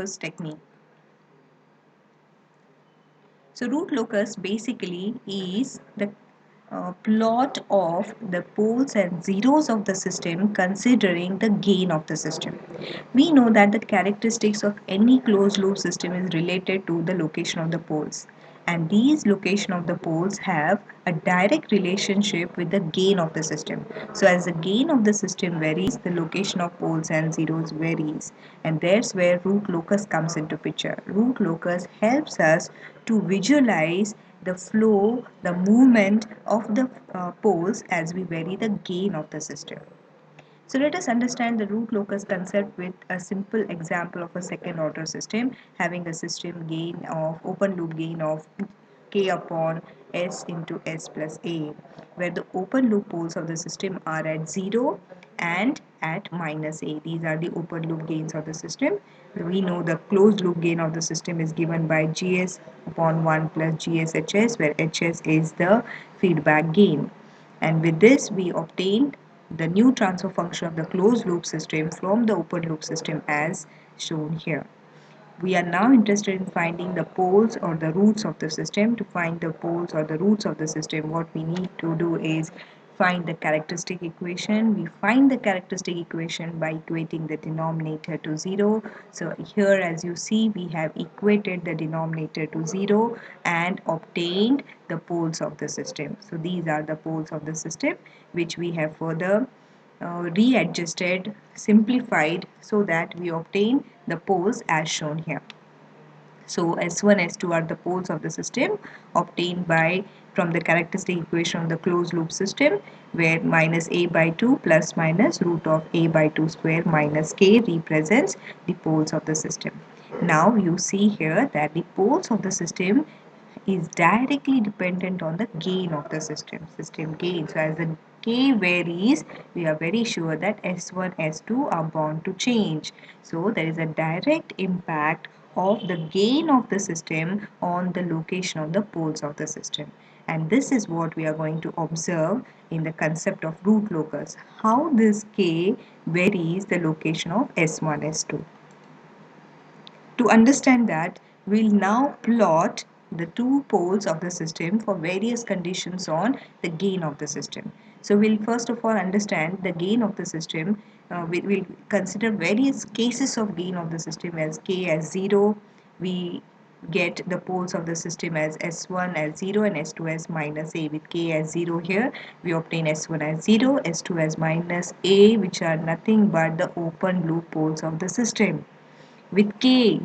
locus technique. So root locus basically is the plot of the poles and zeros of the system considering the gain of the system. We know that the characteristics of any closed loop system is related to the location of the poles, and these location of the poles have a direct relationship with the gain of the system. So as the gain of the system varies, the location of poles and zeros varies, and that's where root locus comes into picture. Root locus helps us to visualize the flow, the movement of the poles as we vary the gain of the system. So let us understand the root locus concept with a simple example of a second order system having a system gain of open loop gain of k upon s into s plus a, where the open loop poles of the system are at 0 and at minus a. These are the open loop gains of the system. We know the closed loop gain of the system is given by gs upon 1 plus gshs, where hs is the feedback gain. And with this, we obtained the new transfer function of the closed loop system from the open loop system as shown here. We are now interested in finding the poles or the roots of the system. To find the poles or the roots of the system, what we need to do is find the characteristic equation. We find the characteristic equation by equating the denominator to 0. So here, as you see, we have equated the denominator to 0 and obtained the poles of the system. So these are the poles of the system which we have further readjusted, simplified so that we obtain the poles as shown here. So S1, S2 are the poles of the system obtained by from the characteristic equation of the closed loop system, where minus a by 2 plus minus root of a by 2 square minus k represents the poles of the system. Now you see here that the poles of the system is directly dependent on the gain of the system gain. So as the k varies, we are very sure that S1, S2 are bound to change. So there is a direct impact of the gain of the system on the location of the poles of the system. And this is what we are going to observe in the concept of root locus, how this k varies the location of S1, S2. To understand that, we'll now plot the two poles of the system for various conditions on the gain of the system. So we'll first of all understand the gain of the system. We'll consider various cases of gain of the system as k as 0. We get the poles of the system as S1 as 0 and S2 as minus a. With k as 0 here, we obtain S1 as 0, S2 as minus a, which are nothing but the open loop poles of the system. With k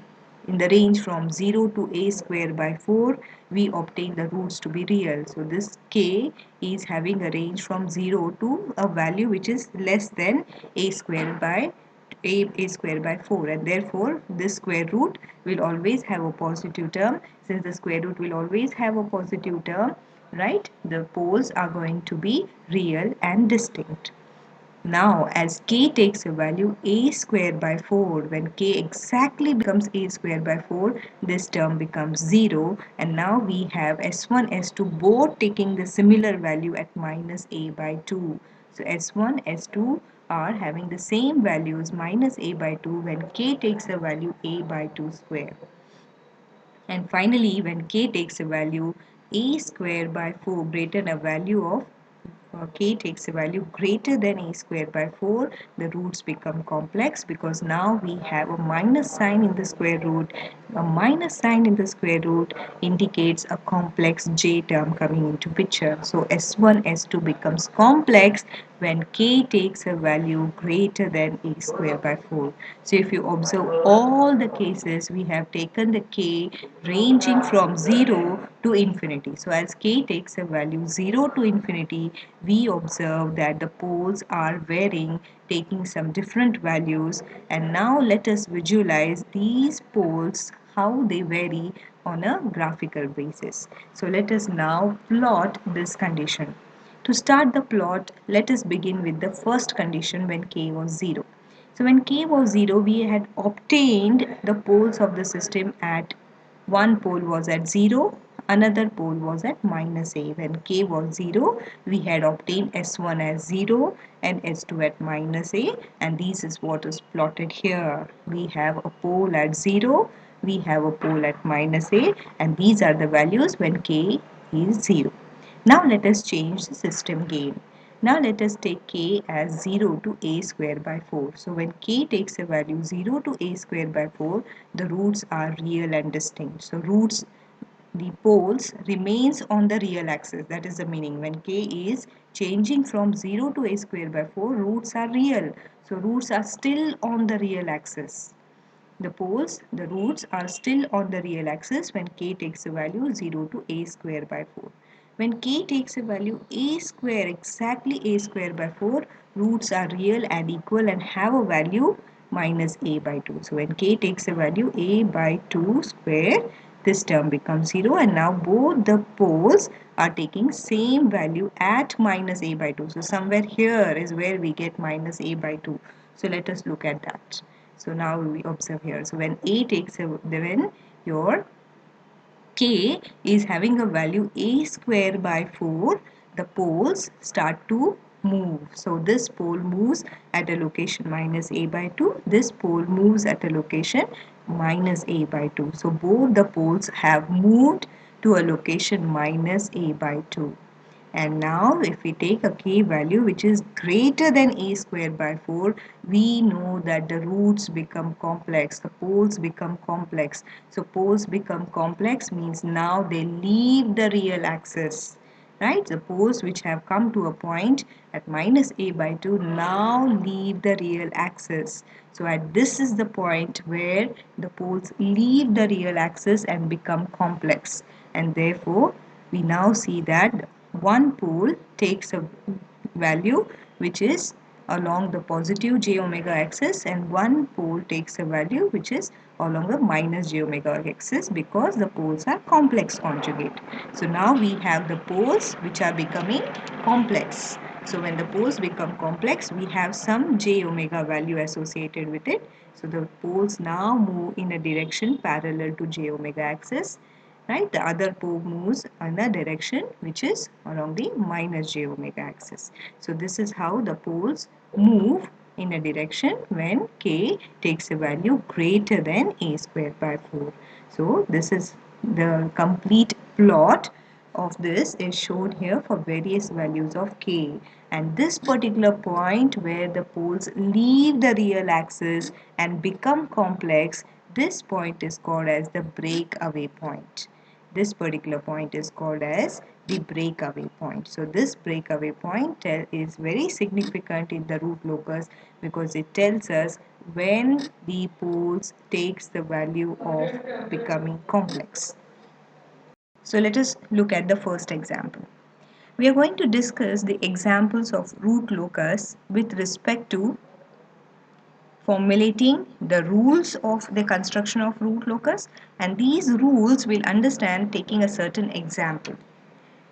in the range from 0 to a square by 4, we obtain the roots to be real. So this k is having a range from 0 to a value which is less than a square by a square by 4, and therefore this square root will always have a positive term. Since the square root will always have a positive term, right, the poles are going to be real and distinct. Now, as k takes a value a square by 4, when k exactly becomes a square by 4, this term becomes 0, and now we have S1, S2 both taking the similar value at minus a by 2. So S1, S2 are having the same values minus a by 2 when k takes a value a by 2 square. And finally, when k takes a value a square by 4 greater than a value of k takes a value greater than a square by 4, the roots become complex because now we have a minus sign in the square root. A minus sign in the square root indicates a complex j term coming into picture. So S1, S2 becomes complex when k takes a value greater than a square by 4. So if you observe all the cases, we have taken the k ranging from 0 to infinity. So as k takes a value 0 to infinity, we observe that the poles are varying, taking some different values. And now let us visualize these poles, how they vary on a graphical basis. So let us now plot this condition. To start the plot, let us begin with the first condition when k was 0. So when k was 0, we had obtained the poles of the system at one pole was at 0, another pole was at minus a. When k was 0, we had obtained S1 as 0 and S2 at minus A, and this is what is plotted here. We have a pole at 0, we have a pole at minus A, and these are the values when K is 0. Now let us change the system gain. Now let us take K as 0 to A square by 4. So when K takes a value 0 to A square by 4, the roots are real and distinct. So roots, the poles remains on the real axis. That is the meaning. When K is changing from 0 to A square by 4, roots are real. So roots are still on the real axis. The poles, the roots are still on the real axis when K takes a value 0 to A square by 4. When K takes a value A square, exactly A square by 4, roots are real and equal and have a value minus A by 2. So when K takes a value A by 2 square, this term becomes 0, and now both the poles are taking same value at minus A by 2. So somewhere here is where we get minus A by 2. So let us look at that. So now we observe here. So when A takes a, when your K is having a value A square by 4, the poles start to move. So this pole moves at a location minus A by 2. This pole moves at a location minus A by 2. So both the poles have moved to a location minus A by 2. And now if we take a K value which is greater than A square by 4, we know that the roots become complex, the poles become complex. So poles become complex means now they leave the real axis. Right? The poles which have come to a point at minus A by 2 now leave the real axis. So at this is the point where the poles leave the real axis and become complex. And therefore, we now see that one pole takes a value which is along the positive j omega axis, and one pole takes a value which is along the minus j omega axis, because the poles are complex conjugate. So now we have the poles which are becoming complex. So when the poles become complex, we have some j omega value associated with it. So the poles now move in a direction parallel to j omega axis. Right, the other pole moves in a direction which is along the minus j omega axis. So this is how the poles move in a direction when K takes a value greater than A square by 4. So this is the complete plot of this is shown here for various values of K, and this particular point where the poles leave the real axis and become complex, this point is called as the breakaway point. This particular point is called as the breakaway point. So this breakaway point is very significant in the root locus because it tells us when the poles takes the value of becoming complex. So let us look at the first example. We are going to discuss the examples of root locus with respect to formulating the rules of the construction of root locus, and these rules we'll understand taking a certain example.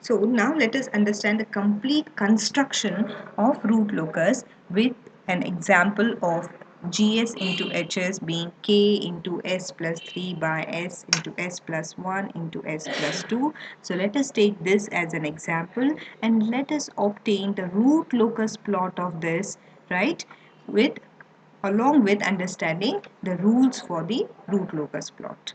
So now let us understand the complete construction of root locus with an example of GS into HS being K into S plus 3 by S into S plus 1 into S plus 2. So let us take this as an example and let us obtain the root locus plot of this, right, with along with understanding the rules for the root locus plot.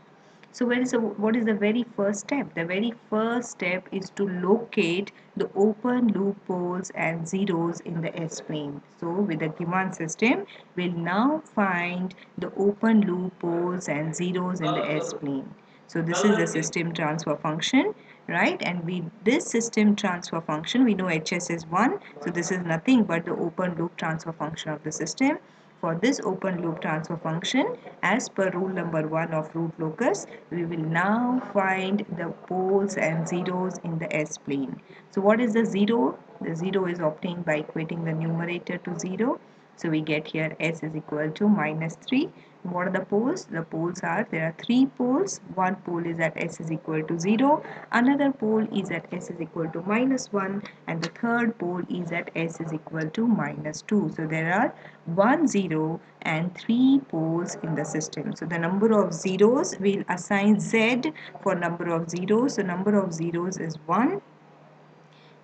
So what is the very first step? The very first step is to locate the open loop poles and zeros in the S-plane. So with the given system, we'll now find the open loop poles and zeros in the S-plane. So this is the system transfer function, right? And this system transfer function, we know HS is 1. So this is nothing but the open loop transfer function of the system. For this open loop transfer function, as per rule number 1 of root locus, we will now find the poles and zeros in the S-plane. So what is the zero? The zero is obtained by equating the numerator to 0. So we get here S is equal to minus 3. What are the poles? The poles are, there are 3 poles. One pole is at S is equal to 0. Another pole is at S is equal to minus 1. And the third pole is at S is equal to minus 2. So there are 1 0 and 3 poles in the system. So the number of zeros, we'll assign Z for number of zeros. So number of zeros is 1.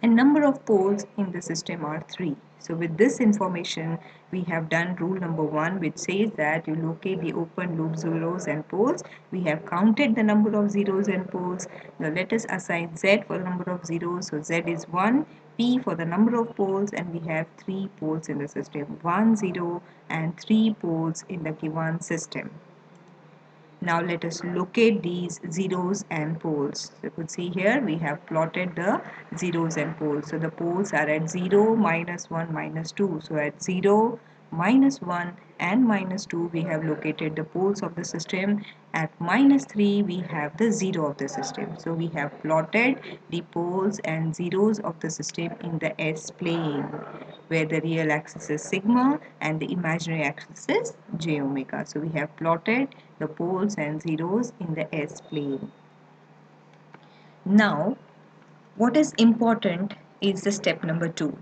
and number of poles in the system are 3. So with this information, we have done rule number 1, which says that you locate the open loop zeros and poles. We have counted the number of zeros and poles. Now let us assign Z for the number of zeros. So Z is 1, P for the number of poles, and we have 3 poles in the system, 1, 0 and 3 poles in the given system. Now let us locate these zeros and poles. So you could see here we have plotted the zeros and poles. So the poles are at 0, minus 1, minus 2. So at 0, minus 1 and minus 2 we have located the poles of the system. At minus 3 we have the 0 of the system. So we have plotted the poles and zeros of the system in the S plane, where the real axis is sigma and the imaginary axis is j omega. So we have plotted the poles and zeros in the S plane. Now, what is important is the step number 2.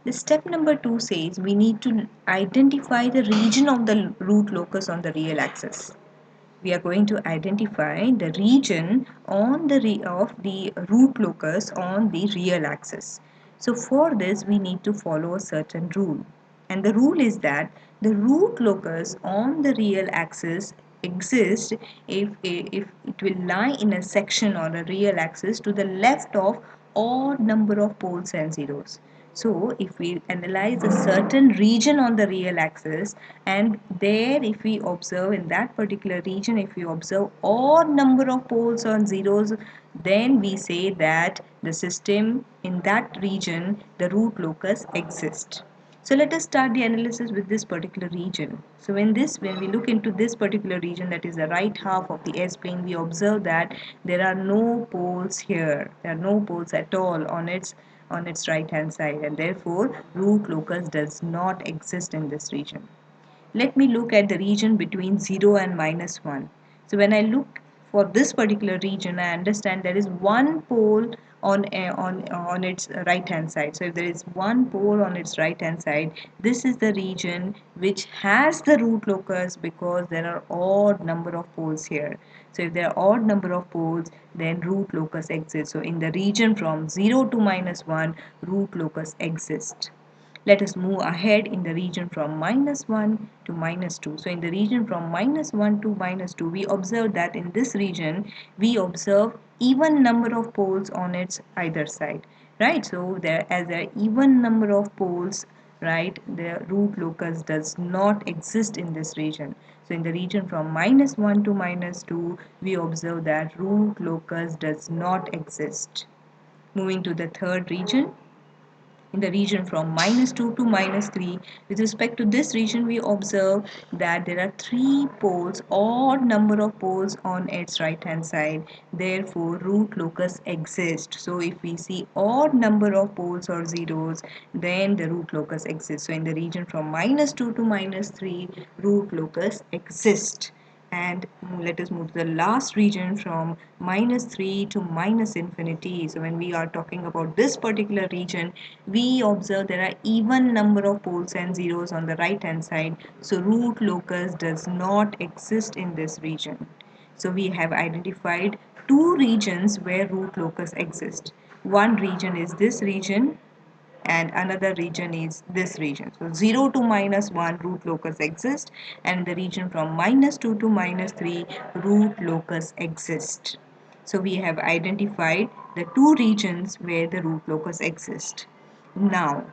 The step number 2 says we need to identify the region of the root locus on the real axis. We are going to identify the region on of the root locus on the real axis. So for this we need to follow a certain rule, and the rule is that the root locus on the real axis exists if it will lie in a section or a real axis to the left of odd number of poles and zeros. So if we analyze a certain region on the real axis, and there if we observe in that particular region, if we observe odd number of poles or zeros, then we say that the system in that region, the root locus exists. So let us start the analysis with this particular region. So when we look into this particular region, that is the right half of the S plane, we observe that there are no poles here. There are no poles at all on its right hand side, and therefore root locus does not exist in this region. Let me look at the region between 0 and minus 1. So when I look for this particular region, I understand there is one pole on its right hand side. So if there is one pole on its right hand side, this is the region which has the root locus, because there are odd number of poles here. So if there are odd number of poles, then root locus exists. So in the region from 0 to minus 1, root locus exists. Let us move ahead in the region from minus 1 to minus 2. So in the region from minus 1 to minus 2, we observe that in this region, we observe even number of poles on its either side, right? So as there are even number of poles, right, the root locus does not exist in this region. So in the region from minus 1 to minus 2, we observe that root locus does not exist. Moving to the third region, in the region from minus 2 to minus 3. With respect to this region, we observe that there are 3 poles, odd number of poles on its right hand side. Therefore, root locus exists. So if we see odd number of poles or zeros, then the root locus exists. So in the region from minus 2 to minus 3, root locus exists. And let us move to the last region from minus 3 to minus infinity. So when we are talking about this particular region, we observe there are even number of poles and zeros on the right hand side. So root locus does not exist in this region. So we have identified two regions where root locus exists. One region is this region, and another region is this region. So 0 to minus 1 root locus exists, and the region from minus 2 to minus 3 root locus exists. So we have identified the two regions where the root locus exists. Now,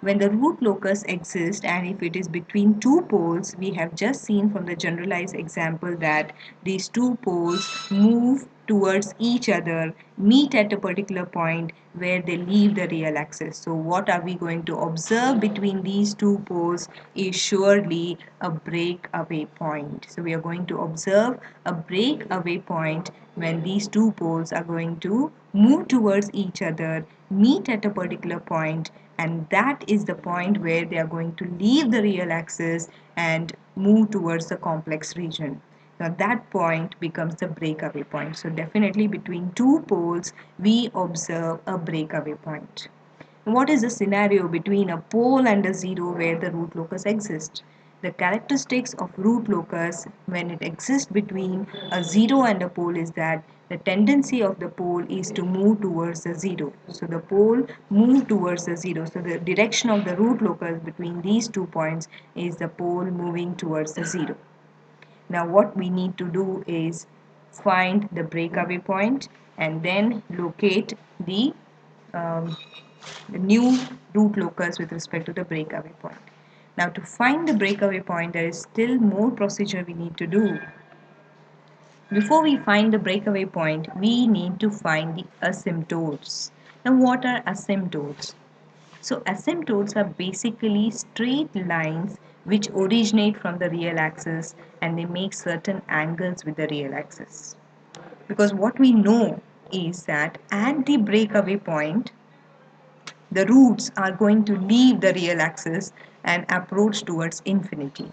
when the root locus exists and if it is between two poles, we have just seen from the generalized example that these two poles move towards each other, meet at a particular point where they leave the real axis. So what are we going to observe between these two poles is surely a breakaway point. So we are going to observe a breakaway point when these two poles are going to move towards each other, meet at a particular point, and that is the point where they are going to leave the real axis and move towards the complex region. Now that point becomes the breakaway point. So definitely between two poles, we observe a breakaway point. What is the scenario between a pole and a zero where the root locus exists? The characteristics of root locus when it exists between a 0 and a pole is that the tendency of the pole is to move towards the 0. So the pole move towards the 0. So the direction of the root locus between these 2 points is the pole moving towards the 0. Now what we need to do is find the breakaway point and then locate um, the new root locus with respect to the breakaway point. Now to find the breakaway point, there is still more procedure we need to do. Before we find the breakaway point, we need to find the asymptotes. Now what are asymptotes? So asymptotes are basically straight lines which originate from the real axis and they make certain angles with the real axis. Because what we know is that at the breakaway point, the roots are going to leave the real axis and approach towards infinity,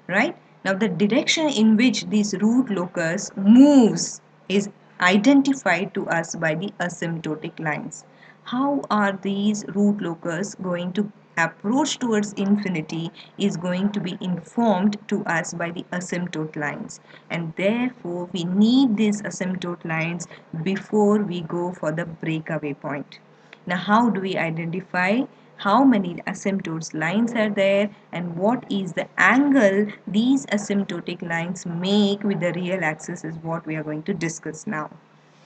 right? Now the direction in which this root locus moves is identified to us by the asymptotic lines. How are these root locus going to approach towards infinity is going to be informed to us by the asymptote lines, and therefore we need these asymptote lines before we go for the breakaway point. Now, how do we identify how many asymptotes lines are there and what is the angle these asymptotic lines make with the real axis is what we are going to discuss now.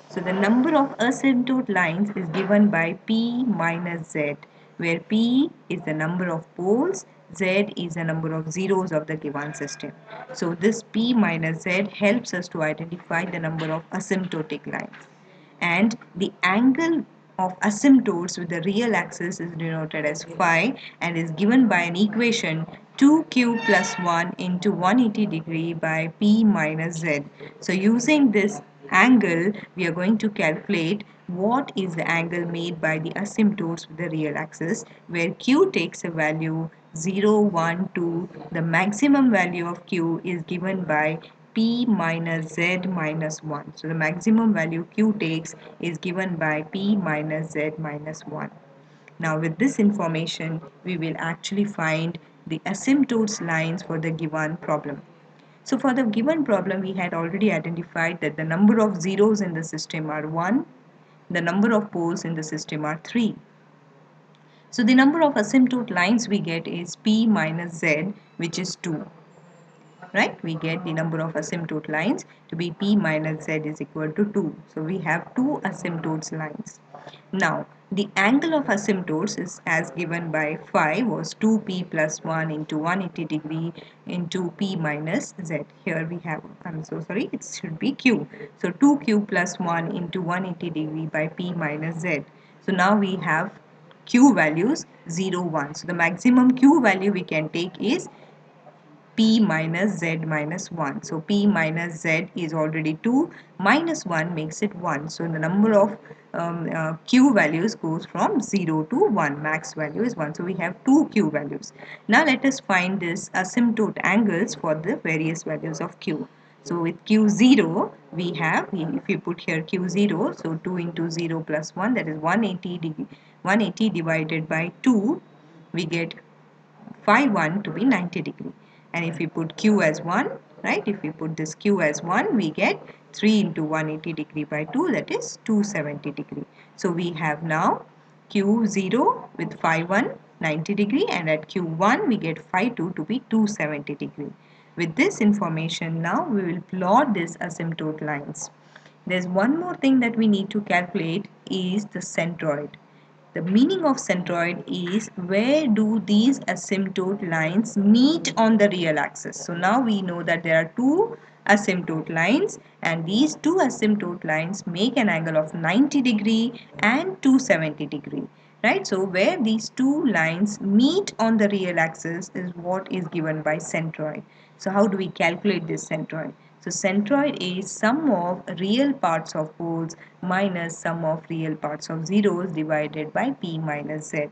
So the number of asymptote lines is given by P minus Z, where P is the number of poles, Z is the number of zeros of the given system. So this P minus Z helps us to identify the number of asymptotic lines. And the angle of asymptotes with the real axis is denoted as phi and is given by an equation 2q plus 1 into 180 degree by P minus Z. So using this angle, we are going to calculate what is the angle made by the asymptotes with the real axis, where q takes a value 0, 1, 2. The maximum value of q is given by P minus Z minus 1. So the maximum value q takes is given by P minus Z minus 1. Now with this information, we will actually find the asymptotes lines for the given problem. So for the given problem, we had already identified that the number of zeros in the system are 1, the number of poles in the system are 3. So the number of asymptote lines we get is P minus Z, which is 2. Right? We get the number of asymptote lines to be P minus Z is equal to 2. So we have 2 asymptotes lines. Now, the angle of asymptotes is as given by phi was 2p plus 1 into 180 degree into p minus z. Here we have, I'm so sorry, it should be q. So 2q plus 1 into 180 degree by p minus z. So now we have q values 0, 1. So the maximum q value we can take is p minus z minus 1. So p minus z is already 2, minus 1 makes it 1. So the number of q values goes from 0 to 1. Max value is 1. So we have 2 q values. Now let us find this asymptote angles for the various values of q. So with q0 we have, if we put here q0, so 2 into 0 plus 1, that is 180 divided by 2, we get phi 1 to be 90 degree. And if we put q as 1, right, if we put this q as 1, we get 3 into 180 degree by 2, that is 270 degree. So we have now q0 with phi 1 90 degree, and at q1 we get phi 2 to be 270 degree. With this information, now we will plot these asymptote lines. There's one more thing that we need to calculate is the centroid. The meaning of centroid is where do these asymptote lines meet on the real axis. So now we know that there are two asymptote lines, and these two asymptote lines make an angle of 90 degree and 270 degree. Right? So where these two lines meet on the real axis is what is given by centroid. So how do we calculate this centroid? So centroid is sum of real parts of poles minus sum of real parts of zeros divided by p minus z.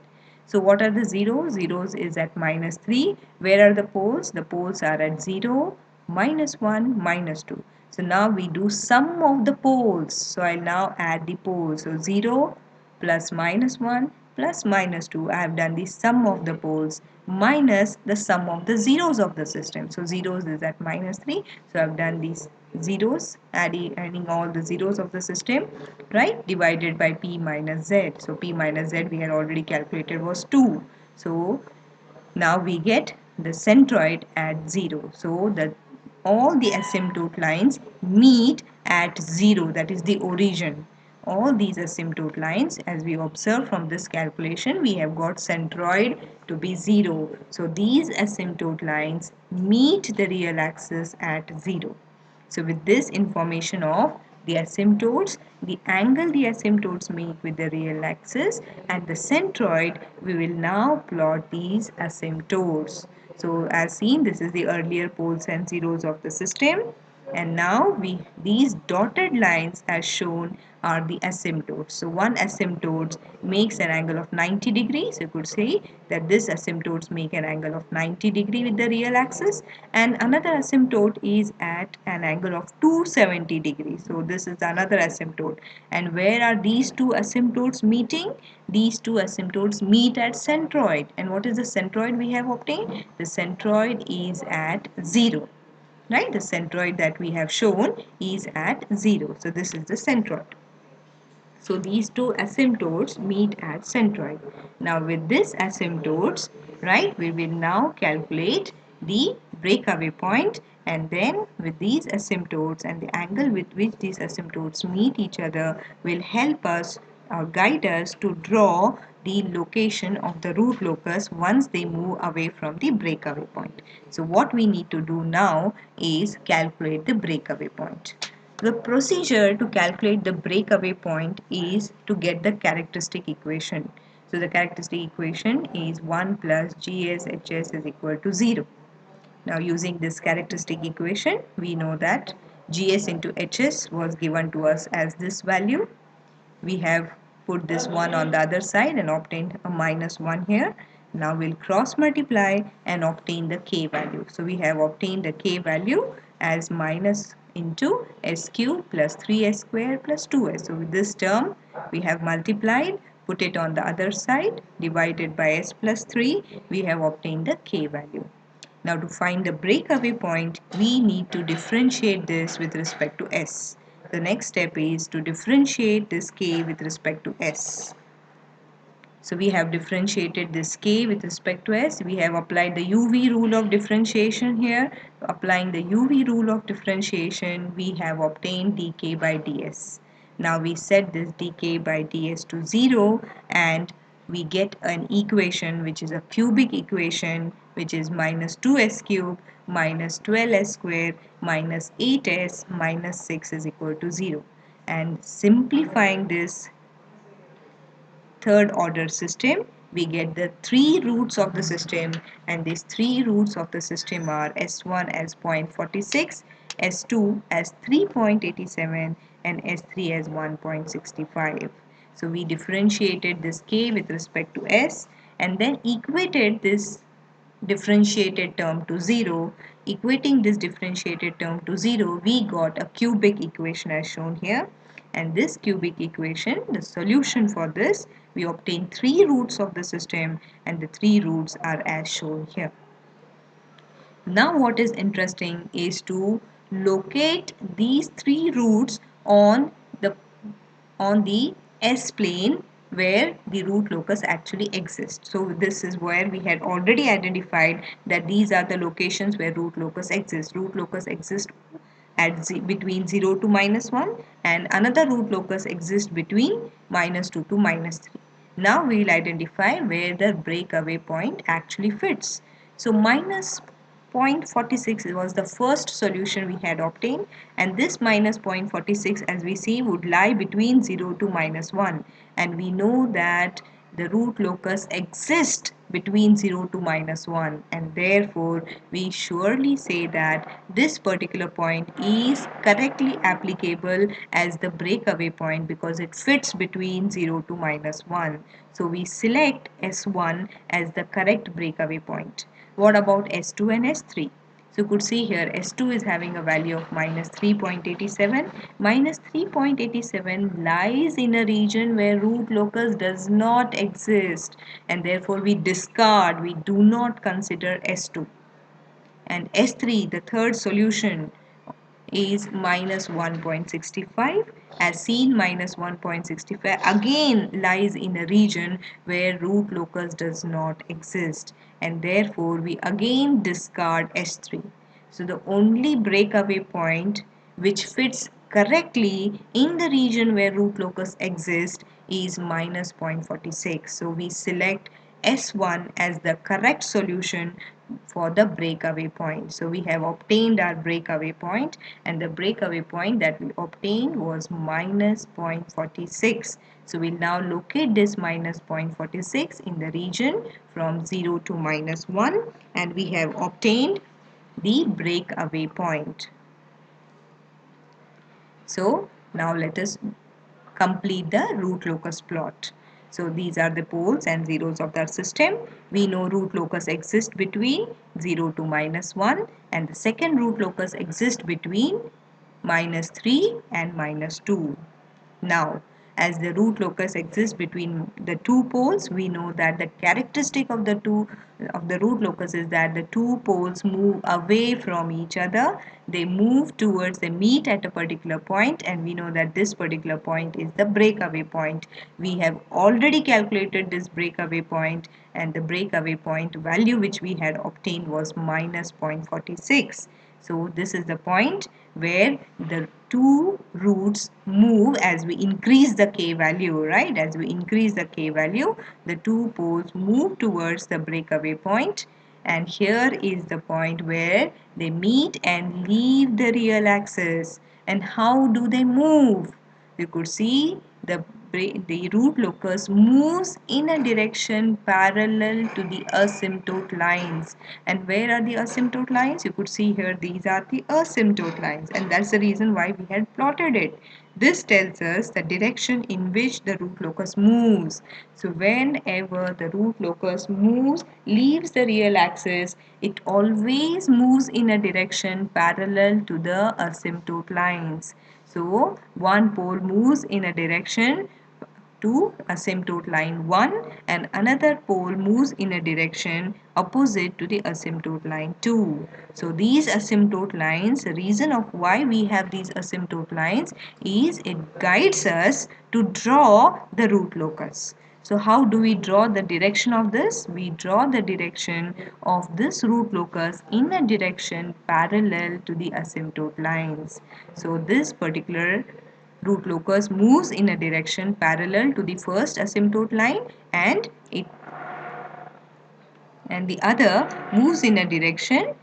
So what are the zeros? Zeros is at minus 3. Where are the poles? The poles are at 0, minus 1, minus 2. So now we do sum of the poles. So I'll now add the poles. So 0 plus minus 1 plus minus 2. I have done the sum of the poles. minus the sum of the zeros of the system. So zeros is at minus 3. So I've done these zeros, adding all the zeros of the system, right, divided by p minus z. So p minus z we had already calculated was 2. So now we get the centroid at 0. So that all the asymptote lines meet at 0, that is the origin. All these asymptote lines, as we observe from this calculation, we have got centroid to be 0. So these asymptote lines meet the real axis at 0. So with this information of the asymptotes, the angle the asymptotes make with the real axis and the centroid, we will now plot these asymptotes. So as seen, this is the earlier poles and zeros of the system, and now these dotted lines as shown are the asymptotes. So one asymptote makes an angle of 90 degrees. You could say that this asymptotes make an angle of 90 degree with the real axis, and another asymptote is at an angle of 270 degrees. So this is another asymptote. And where are these two asymptotes meeting? These two asymptotes meet at centroid. And what is the centroid we have obtained? The centroid is at 0. Right, the centroid that we have shown is at 0. So this is the centroid. So these two asymptotes meet at centroid. Now with this asymptotes, right, we will now calculate the breakaway point, and then with these asymptotes and the angle with which these asymptotes meet each other will help us or guide us to draw the location of the root locus once they move away from the breakaway point. So what we need to do now is calculate the breakaway point. The procedure to calculate the breakaway point is to get the characteristic equation. So the characteristic equation is 1 plus GSHS is equal to 0. Now using this characteristic equation, we know that GS into HS was given to us as this value. We have put this 1 on the other side and obtained a minus 1 here. Now we'll cross multiply and obtain the K value. So we have obtained the K value as minus into S cube plus 3S square plus 2S. So with this term we have multiplied, put it on the other side, divided by S plus 3, we have obtained the K value. Now to find the breakaway point, we need to differentiate this with respect to S. The next step is to differentiate this K with respect to S. So we have differentiated this K with respect to S. We have applied the UV rule of differentiation here. Applying the UV rule of differentiation, we have obtained dk by ds. Now we set this dk by ds to 0 and we get an equation which is a cubic equation, which is minus 2s cube minus 12s square minus 8s minus 6 is equal to 0. And simplifying this third order system, we get the three roots of the system, and these three roots of the system are S1 as 0.46, S2 as 3.87 and S3 as 1.65. So we differentiated this K with respect to S and then equated this differentiated term to 0. Equating this differentiated term to 0, we got a cubic equation as shown here. And this cubic equation, the solution for this, we obtain three roots of the system and the three roots are as shown here. Now what is interesting is to locate these three roots on the S plane where the root locus actually exists. So this is where we had already identified that these are the locations where root locus exists. Root locus exists at between 0 to minus 1 and another root locus exists between minus 2 to minus 3. Now we will identify where the breakaway point actually fits. So minus 0.46 was the first solution we had obtained, and this minus 0.46 as we see would lie between 0 to minus 1, and we know that the root locus exists between 0 to minus 1, and therefore we surely say that this particular point is correctly applicable as the breakaway point because it fits between 0 to minus 1. So we select S1 as the correct breakaway point. What about S2 and S3? So So you could see here S2 is having a value of minus 3.87. Minus 3.87 lies in a region where root locus does not exist, and therefore we discard, we do not consider S2. And S3, the third solution, is minus 1.65. As seen, minus 1.65 again lies in a region where root locus does not exist, and therefore we again discard S3. So the only breakaway point which fits correctly in the region where root locus exists is minus 0.46. So we select S1 as the correct solution for the breakaway point. So we have obtained our breakaway point, and the breakaway point that we obtained was minus 0.46. So we'll now locate this minus 0.46 in the region from 0 to minus 1, and we have obtained the breakaway point. So now let us complete the root locus plot. So these are the poles and zeros of the system. We know root locus exists between 0 to minus 1, and the second root locus exists between minus 3 and minus 2. Now, as the root locus exists between the two poles, we know that the characteristic of the root locus is that the two poles move away from each other. They move towards, they meet at a particular point, and we know that this particular point is the breakaway point. We have already calculated this breakaway point, and the breakaway point value which we had obtained was minus 0.46. So this is the point where the two roots move as we increase the k value, right? As we increase the k value, the two poles move towards the breakaway point, and here is the point where they meet and leave the real axis. And how do they move? You could see the root locus moves in a direction parallel to the asymptote lines. And where are the asymptote lines? You could see here these are the asymptote lines, and that's the reason why we had plotted it. This tells us the direction in which the root locus moves. So whenever the root locus moves, leaves the real axis, it always moves in a direction parallel to the asymptote lines. So one pole moves in a direction to asymptote line 1, and another pole moves in a direction opposite to the asymptote line 2. So these asymptote lines, the reason of why we have these asymptote lines is it guides us to draw the root locus. So how do we draw the direction of this? We draw the direction of this root locus in a direction parallel to the asymptote lines. So this particular root locus moves in a direction parallel to the first asymptote line, and the other moves in a direction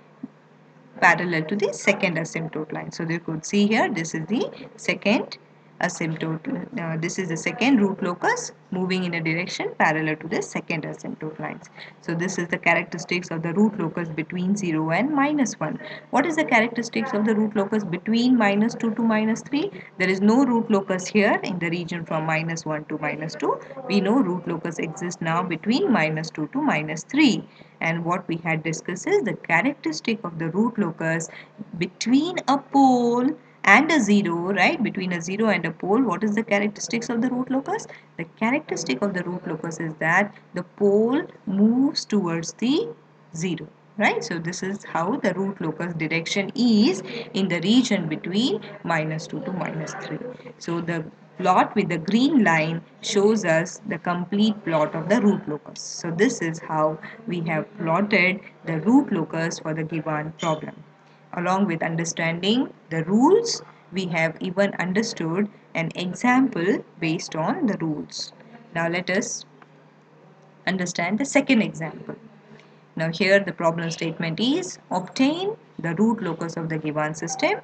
parallel to the second asymptote line. So you could see here this is the second asymptote. This is the second root locus moving in a direction parallel to the second asymptote lines. So this is the characteristics of the root locus between 0 and minus 1. What is the characteristics of the root locus between minus 2 to minus 3? There is no root locus here in the region from minus 1 to minus 2. We know root locus exists now between minus 2 to minus 3. And what we had discussed is the characteristic of the root locus between a pole and a zero, right? Between a zero and a pole, what is the characteristics of the root locus? The characteristic of the root locus is that the pole moves towards the zero, right? So this is how the root locus direction is in the region between minus 2 to minus 3. So the plot with the green line shows us the complete plot of the root locus. So this is how we have plotted the root locus for the given problem. Along with understanding the rules, we have even understood an example based on the rules. Now let us understand the second example. Now here the problem statement is obtain the root locus of the given system.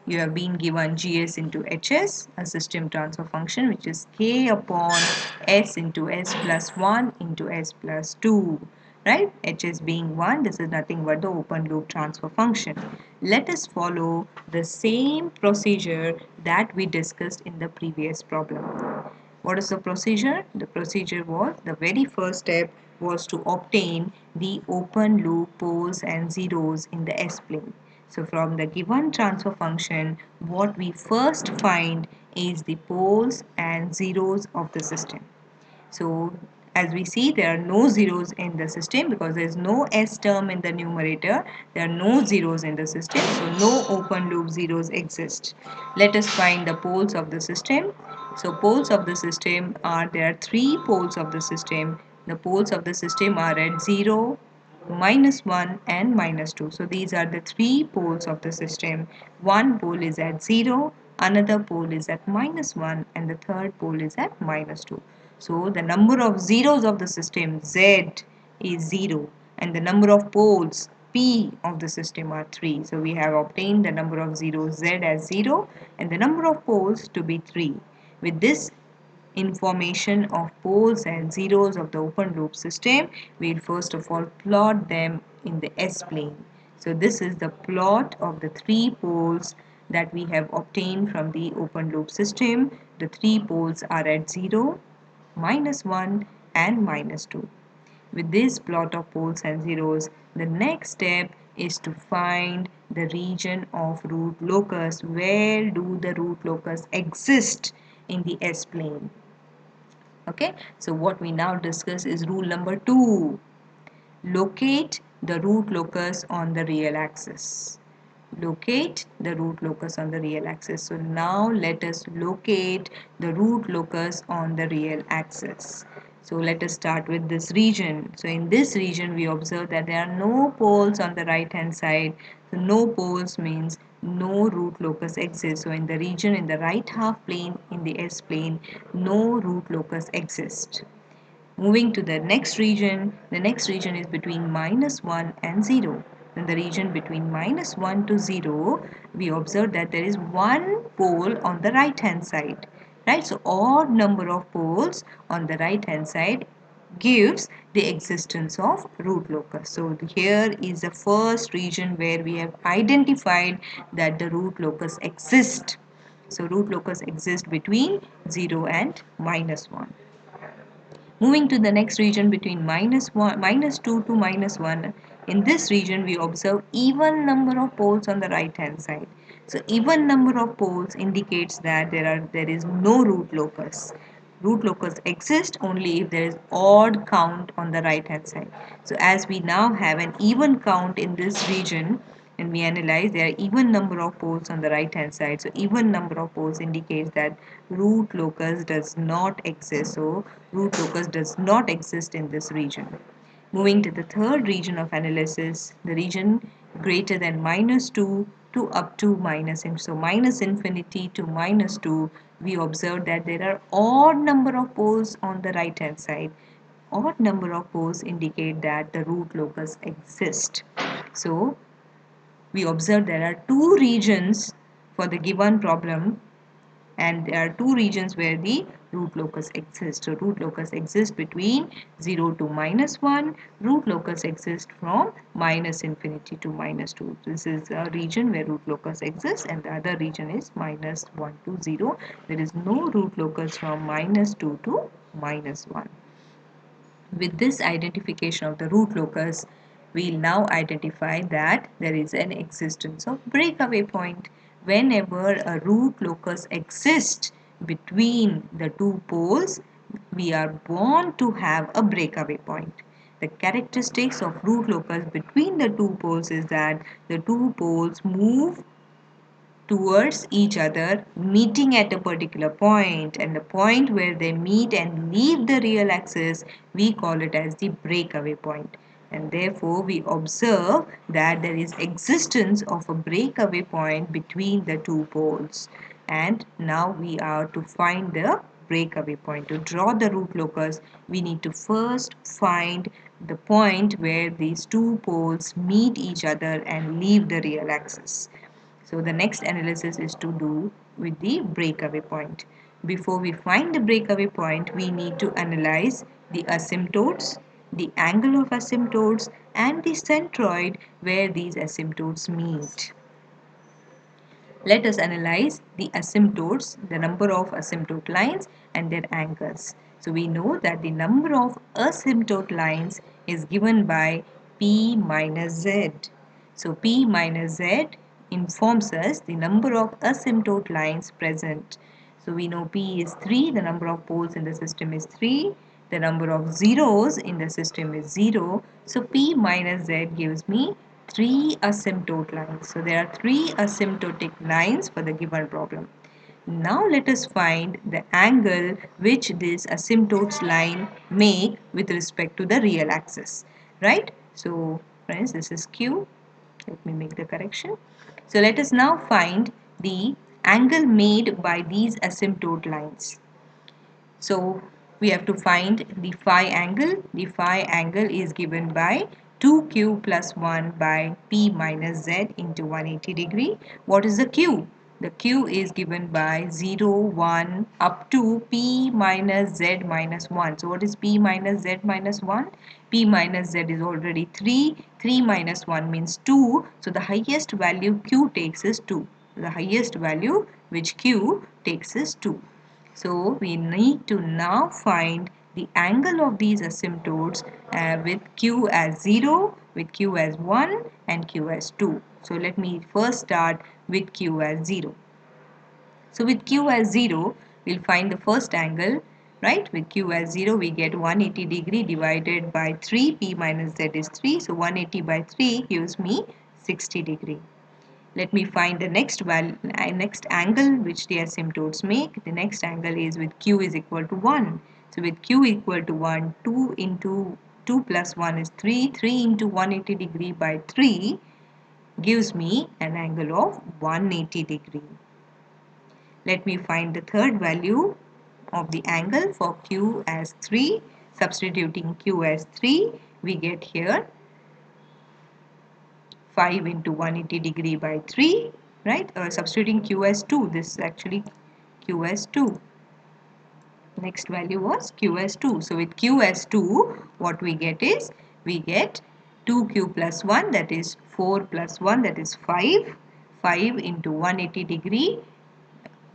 You have been given GS into HS, a system transfer function which is K upon S into S plus 1 into S plus 2. Right? HS being 1, this is nothing but the open loop transfer function. Let us follow the same procedure that we discussed in the previous problem. What is the procedure? The procedure was, the very first step was to obtain the open loop poles and zeros in the S-plane. So from the given transfer function, what we first find is the poles and zeros of the system. So as we see, there are no zeros in the system because there is no S term in the numerator. There are no zeros in the system, so no open loop zeros exist. Let us find the poles of the system. So poles of the system are, there are three poles of the system. The poles of the system are at 0, -1 and -2. So these are the three poles of the system. One pole is at 0, another pole is at -1 and the third pole is at -2. So the number of zeros of the system Z is 0 and the number of poles P of the system are 3. So we have obtained the number of zeros Z as 0 and the number of poles to be 3. With this information of poles and zeros of the open loop system, we will first of all plot them in the S-plane. So this is the plot of the three poles that we have obtained from the open loop system. The three poles are at 0, -1 and -2. With this plot of poles and zeros, the next step is to find the region of root locus. Where do the root locus exist in the S-plane? Okay, so what we now discuss is rule number 2. Locate the root locus on the real axis. Locate the root locus on the real axis. So now let us locate the root locus on the real axis. So let us start with this region. So in this region we observe that there are no poles on the right hand side. So no poles means no root locus exists. So in the region in the right half plane, in the S plane, no root locus exists. Moving to the next region is between -1 and 0. In the region between -1 to 0, we observe that there is one pole on the right hand side. Right? So odd number of poles on the right hand side gives the existence of root locus. So here is the first region where we have identified that the root locus exists. So root locus exists between 0 and -1. Moving to the next region between -2 to -1, in this region we observe even number of poles on the right hand side. So even number of poles indicates that there is no root locus. Root locus exists only if there is odd count on the right hand side. So as we now have an even count in this region, and we analyze, there are even number of poles on the right hand side. So even number of poles indicates that root locus does not exist. So root locus does not exist in this region. Moving to the third region of analysis, the region greater than -2 to up to -infinity. So minus infinity to -2, we observe that there are odd number of poles on the right hand side. Odd number of poles indicate that the root locus exists. So we observe there are two regions for the given problem, and there are two regions where the root locus exists. So root locus exists between 0 to -1. Root locus exists from -infinity to -2. This is a region where root locus exists, and the other region is -1 to 0. There is no root locus from -2 to -1. With this identification of the root locus, we'll now identify that there is an existence of breakaway point. Whenever a root locus exists between the two poles, we are bound to have a breakaway point. The characteristics of root locus between the two poles is that the two poles move towards each other, meeting at a particular point, and the point where they meet and leave the real axis, we call it as the breakaway point. And therefore we observe that there is existence of a breakaway point between the two poles. And now we are to find the breakaway point. To draw the root locus, we need to first find the point where these two poles meet each other and leave the real axis. So the next analysis is to do with the breakaway point. Before we find the breakaway point, we need to analyze the asymptotes, the angle of asymptotes, and the centroid where these asymptotes meet. Let us analyze the asymptotes, the number of asymptote lines and their angles. So we know that the number of asymptote lines is given by P minus Z. So P minus Z informs us the number of asymptote lines present. So we know P is 3, the number of poles in the system is 3, the number of zeros in the system is 0. So P minus Z gives me 3 asymptote lines. So there are 3 asymptotic lines for the given problem. Now let us find the angle which this asymptotes line make with respect to the real axis. Right? So friends, this is Q. Let me make the correction. So let us now find the angle made by these asymptote lines. So we have to find the phi angle. The phi angle is given by 2q plus 1 by p minus z into 180 degree. What is the q? The q is given by 0, 1 up to p minus z minus 1. So what is p minus z minus 1? P minus z is already 3. 3 minus 1 means 2. So the highest value q takes is 2. The highest value which q takes is 2. So we need to now find the angle of these asymptotes with q as 0, with q as 1 and q as 2. So let me first start with q as 0. So with q as 0, we'll find the first angle, right? With q as 0, we get 180 degree divided by 3, p minus z is 3. So 180 by 3 gives me 60 degree. Let me find the next angle which the asymptotes make. The next angle is with q is equal to 1. So with q equal to 1, 2 into 2 plus 1 is 3. 3 into 180 degree by 3 gives me an angle of 180 degree. Let me find the third value of the angle for q as 3. Substituting q as 3, we get here 5 into 180 degree by 3, right? Substituting q as 2, this is actually q as 2. Next value was q as 2. So with q as 2, what we get is, we get 2q plus 1, that is 4 plus 1, that is 5. 5 into 180 degree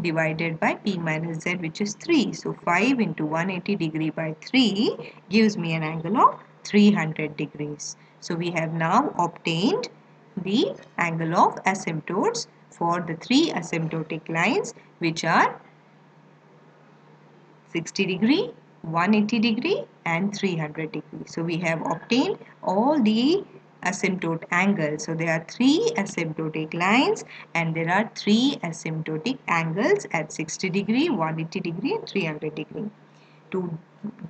divided by p minus z, which is 3. So 5 into 180 degree by 3 gives me an angle of 300 degrees. So we have now obtained the angle of asymptotes for the 3 asymptotic lines, which are 60 degree, 180 degree and 300 degree. So we have obtained all the asymptote angles. So there are 3 asymptotic lines and there are 3 asymptotic angles at 60 degree, 180 degree and 300 degree. To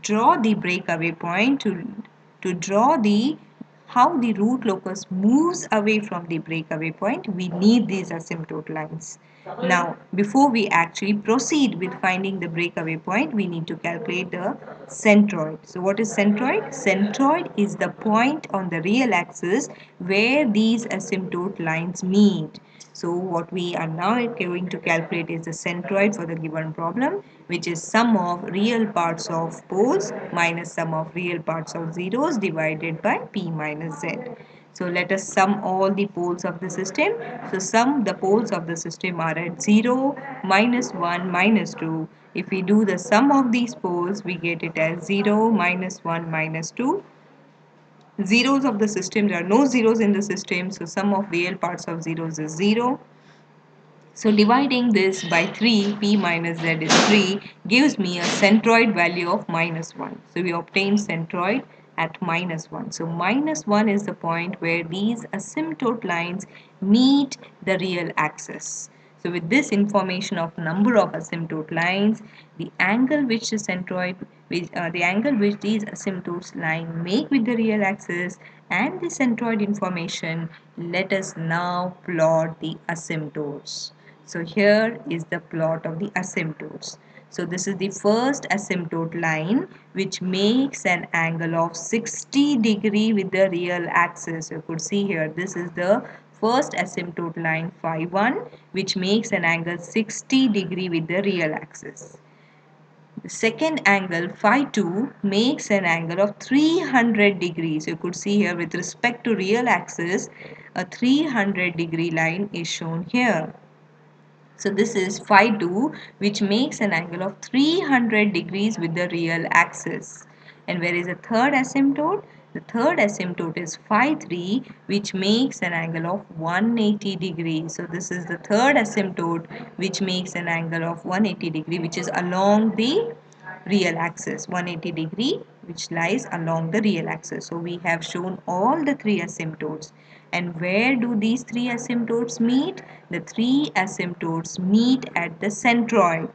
draw the breakaway point, to draw the how the root locus moves away from the breakaway point, we need these asymptote lines. Now, before we actually proceed with finding the breakaway point, we need to calculate the centroid. So what is centroid? Centroid is the point on the real axis where these asymptote lines meet. So what we are now going to calculate is the centroid for the given problem, which is sum of real parts of poles minus sum of real parts of zeros divided by p minus z. So let us sum all the poles of the system. So sum the poles of the system are at 0, minus 1, minus 2. If we do the sum of these poles, we get it as 0, minus 1, minus 2. Zeros of the system, there are no zeros in the system, so sum of real parts of zeros is 0. So dividing this by 3, p minus z is 3, gives me a centroid value of minus 1. So we obtain centroid at minus 1. So minus 1 is the point where these asymptote lines meet the real axis. So with this information of number of asymptote lines, the angle which the centroid, the angle which these asymptotes line make with the real axis and the centroid information, let us now plot the asymptotes. So here is the plot of the asymptotes. So this is the first asymptote line which makes an angle of 60 degree with the real axis. You could see here, this is the first asymptote line phi 1 which makes an angle 60 degree with the real axis. The second angle phi 2 makes an angle of 300 degrees. You could see here with respect to real axis, a 300 degree line is shown here. So this is phi 2, which makes an angle of 300 degrees with the real axis. And where is the third asymptote? The third asymptote is phi 3, which makes an angle of 180 degrees. So this is the third asymptote which makes an angle of 180 degree, which is along the real axis, 180 degree, which lies along the real axis. So we have shown all the three asymptotes. And where do these three asymptotes meet? The three asymptotes meet at the centroid,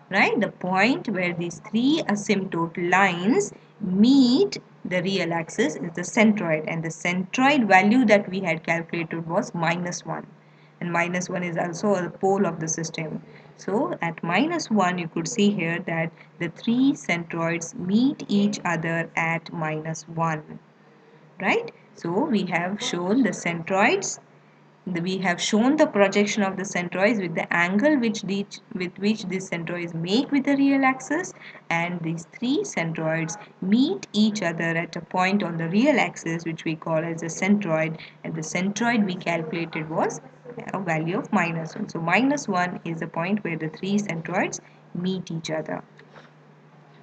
right? The point where these three asymptote lines meet the real axis is the centroid, and the centroid value that we had calculated was -1, and -1 is also a pole of the system. So at -1 you could see here that the three centroids meet each other at -1, right? So we have shown the centroids. We have shown the projection of the centroids with the angle with which these centroids make with the real axis, and these three centroids meet each other at a point on the real axis which we call as a centroid, and the centroid we calculated was a value of -1. So -1 is the point where the three centroids meet each other.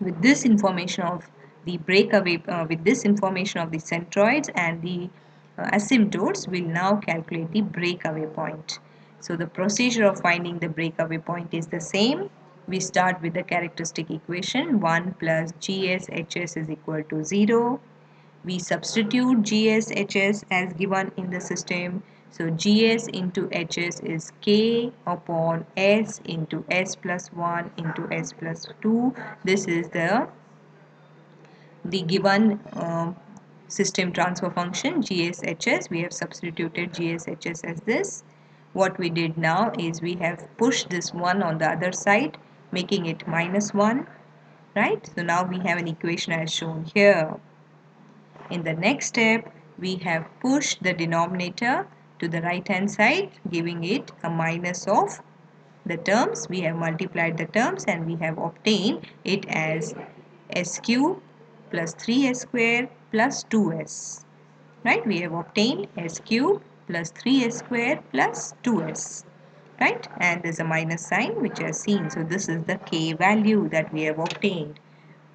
With this information of the breakaway, with this information of the centroids and the asymptotes, we'll now calculate the breakaway point. So the procedure of finding the breakaway point is the same. We start with the characteristic equation 1 plus GSHS is equal to 0. We substitute GS, HS as given in the system. So GS into HS is K upon S into S plus 1 into S plus 2. This is the given system transfer function GSHS. We have substituted GSHS as this. What we did now is we have pushed this 1 on the other side, making it -1, right? So now we have an equation as shown here. In the next step, we have pushed the denominator to the right hand side, giving it a minus of the terms. We have multiplied the terms and we have obtained it as s cube plus 3s square plus 2s. Right? We have obtained s cube plus 3s square plus 2s. Right? And there's a minus sign which is seen. So this is the k value that we have obtained.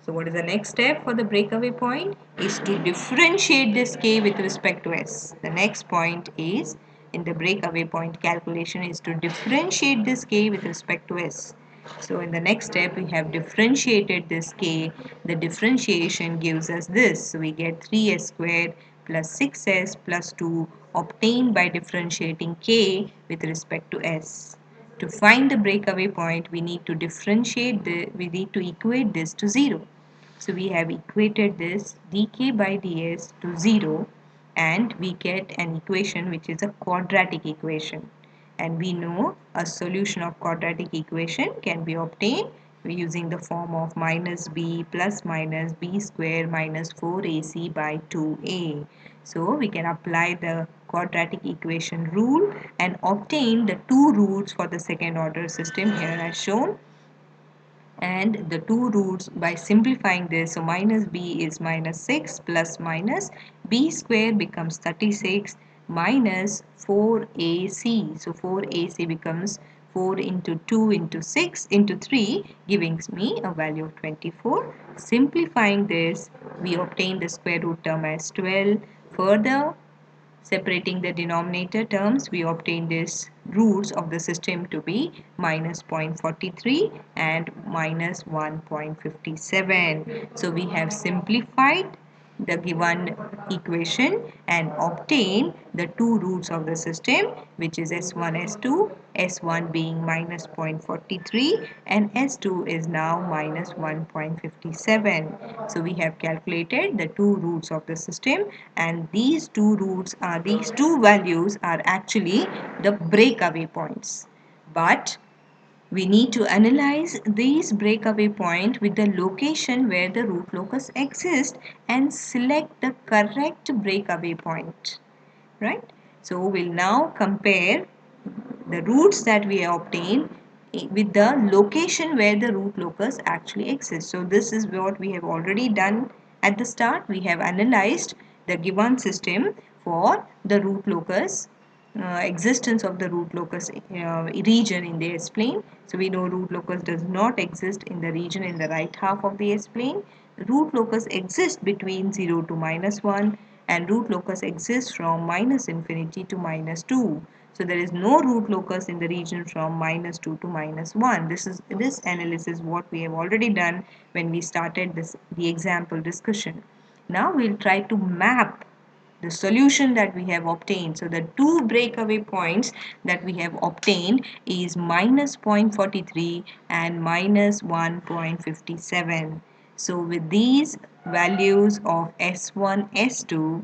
So what is the next step for the breakaway point? Is to differentiate this k with respect to s. The next point is in the breakaway point calculation is to differentiate this k with respect to s. So in the next step we have differentiated this k. The differentiation gives us this. So we get 3s squared plus 6s plus 2 obtained by differentiating k with respect to s. To find the breakaway point, we need to we need to equate this to 0. So we have equated this dk by ds to 0, and we get an equation which is a quadratic equation. And we know a solution of quadratic equation can be obtained using the form of minus b plus minus b square minus 4ac by 2a. So we can apply the quadratic equation rule and obtain the two roots for the second order system here as shown. And the two roots by simplifying this, so minus b is minus 6 plus minus b square becomes 36 minus 4ac. So 4ac becomes 4 into 2 into 6 into 3, giving me a value of 24. Simplifying this, we obtain the square root term as 12. Further separating the denominator terms, we obtain this roots of the system to be minus 0.43 and minus 1.57. So we have simplified the given equation and obtain the two roots of the system, which is S1, S2, S1 being minus 0.43 and S2 is now minus 1.57. So we have calculated the two roots of the system, and these two values are actually the breakaway points. But we need to analyze these breakaway point with the location where the root locus exists and select the correct breakaway point, right? So we'll now compare the roots that we have obtained with the location where the root locus actually exists. So this is what we have already done at the start. We have analyzed the given system for the root locus existence of the root locus region in the S-plane. So we know root locus does not exist in the region in the right half of the S-plane. The root locus exists between 0 to -1, and root locus exists from -infinity to -2. So there is no root locus in the region from -2 to -1. This analysis what we have already done when we started the example discussion. Now we'll try to map the solution that we have obtained. So the two breakaway points that we have obtained is -0.43 and -1.57. So with these values of S1, S2,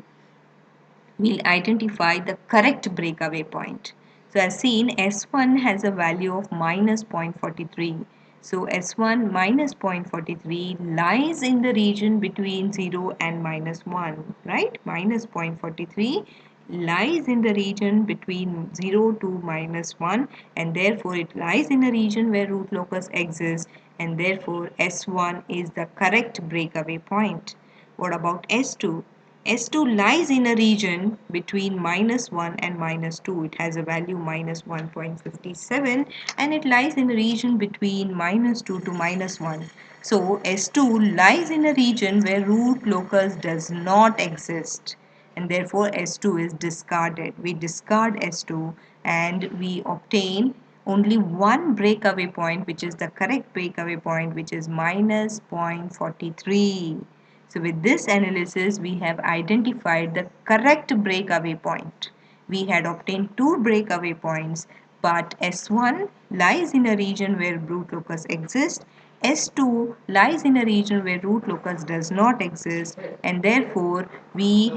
we'll identify the correct breakaway point. So as seen, S1 has a value of -0.43. So S1 -0.43 lies in the region between 0 and -1, right? -0.43 lies in the region between 0 to -1, and therefore it lies in a region where root locus exists, and therefore S1 is the correct breakaway point. What about S2? S2 lies in a region between -1 and -2. It has a value -1.57, and it lies in a region between -2 to -1. So S2 lies in a region where root locus does not exist, and therefore S2 is discarded. We discard S2 and we obtain only one breakaway point, which is the correct breakaway point, which is -0.43. So with this analysis, we have identified the correct breakaway point. We had obtained two breakaway points, but S1 lies in a region where root locus exists. S2 lies in a region where root locus does not exist, and therefore we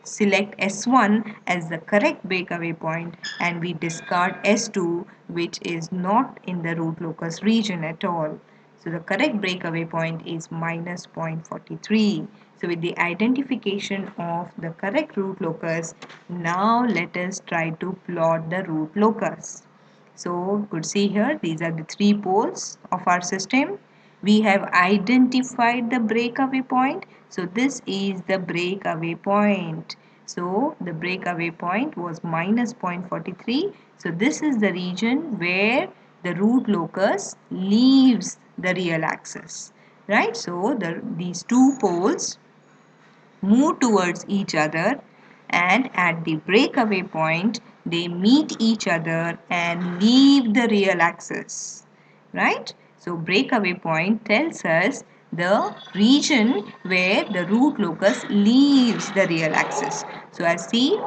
select S1 as the correct breakaway point and we discard S2, which is not in the root locus region at all. So the correct breakaway point is -0.43. So with the identification of the correct root locus, now let us try to plot the root locus. So you could see here, these are the three poles of our system. We have identified the breakaway point. So this is the breakaway point. So the breakaway point was -0.43. So this is the region where the root locus leaves the real axis, right? So these two poles move towards each other, and at the breakaway point they meet each other and leave the real axis, right? So breakaway point tells us the region where the root locus leaves the real axis. So as we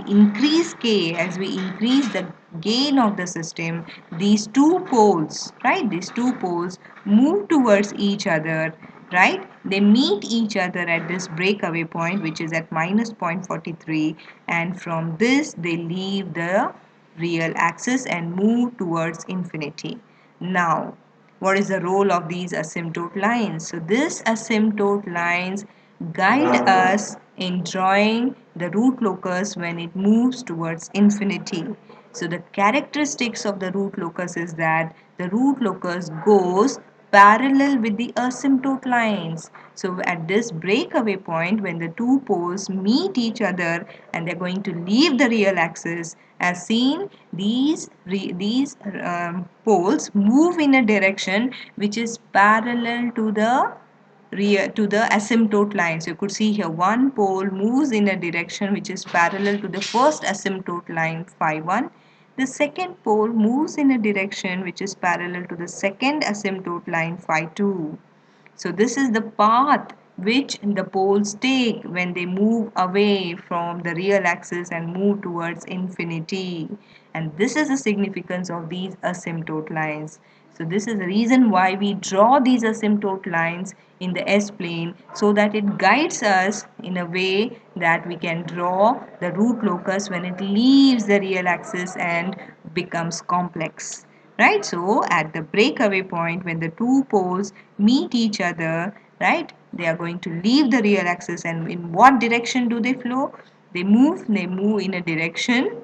increase k, as we increase the gain of the system, these two poles, right, these two poles move towards each other, right? They meet each other at this breakaway point, which is at -0.43, and from this they leave the real axis and move towards infinity. Now, what is the role of these asymptote lines? So these asymptote lines guide us in drawing the root locus when it moves towards infinity. So the characteristics of the root locus is that the root locus goes parallel with the asymptote lines. So at this breakaway point, when the two poles meet each other and they're going to leave the real axis, as seen, these poles move in a direction which is parallel to the asymptote line. So you could see here one pole moves in a direction which is parallel to the first asymptote line phi 1. The second pole moves in a direction which is parallel to the second asymptote line phi 2. So this is the path which the poles take when they move away from the real axis and move towards infinity. And this is the significance of these asymptote lines. So this is the reason why we draw these asymptote lines in the S-plane, so that it guides us in a way that we can draw the root locus when it leaves the real axis and becomes complex. Right? So at the breakaway point, when the two poles meet each other, right, they are going to leave the real axis, and in what direction do they flow? They move in a direction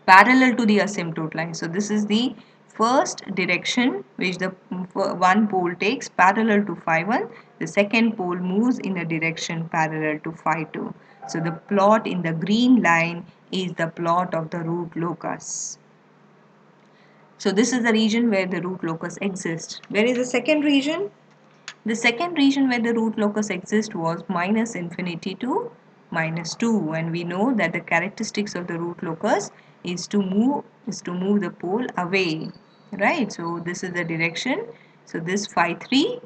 parallel to the asymptote line. So this is the first direction which the one pole takes parallel to phi 1. The second pole moves in a direction parallel to phi 2. So the plot in the green line is the plot of the root locus. So this is the region where the root locus exists. Where is the second region? The second region where the root locus exists was minus infinity to minus 2, and we know that the characteristics of the root locus is to move the pole away, right? So this is the direction. So this phi 3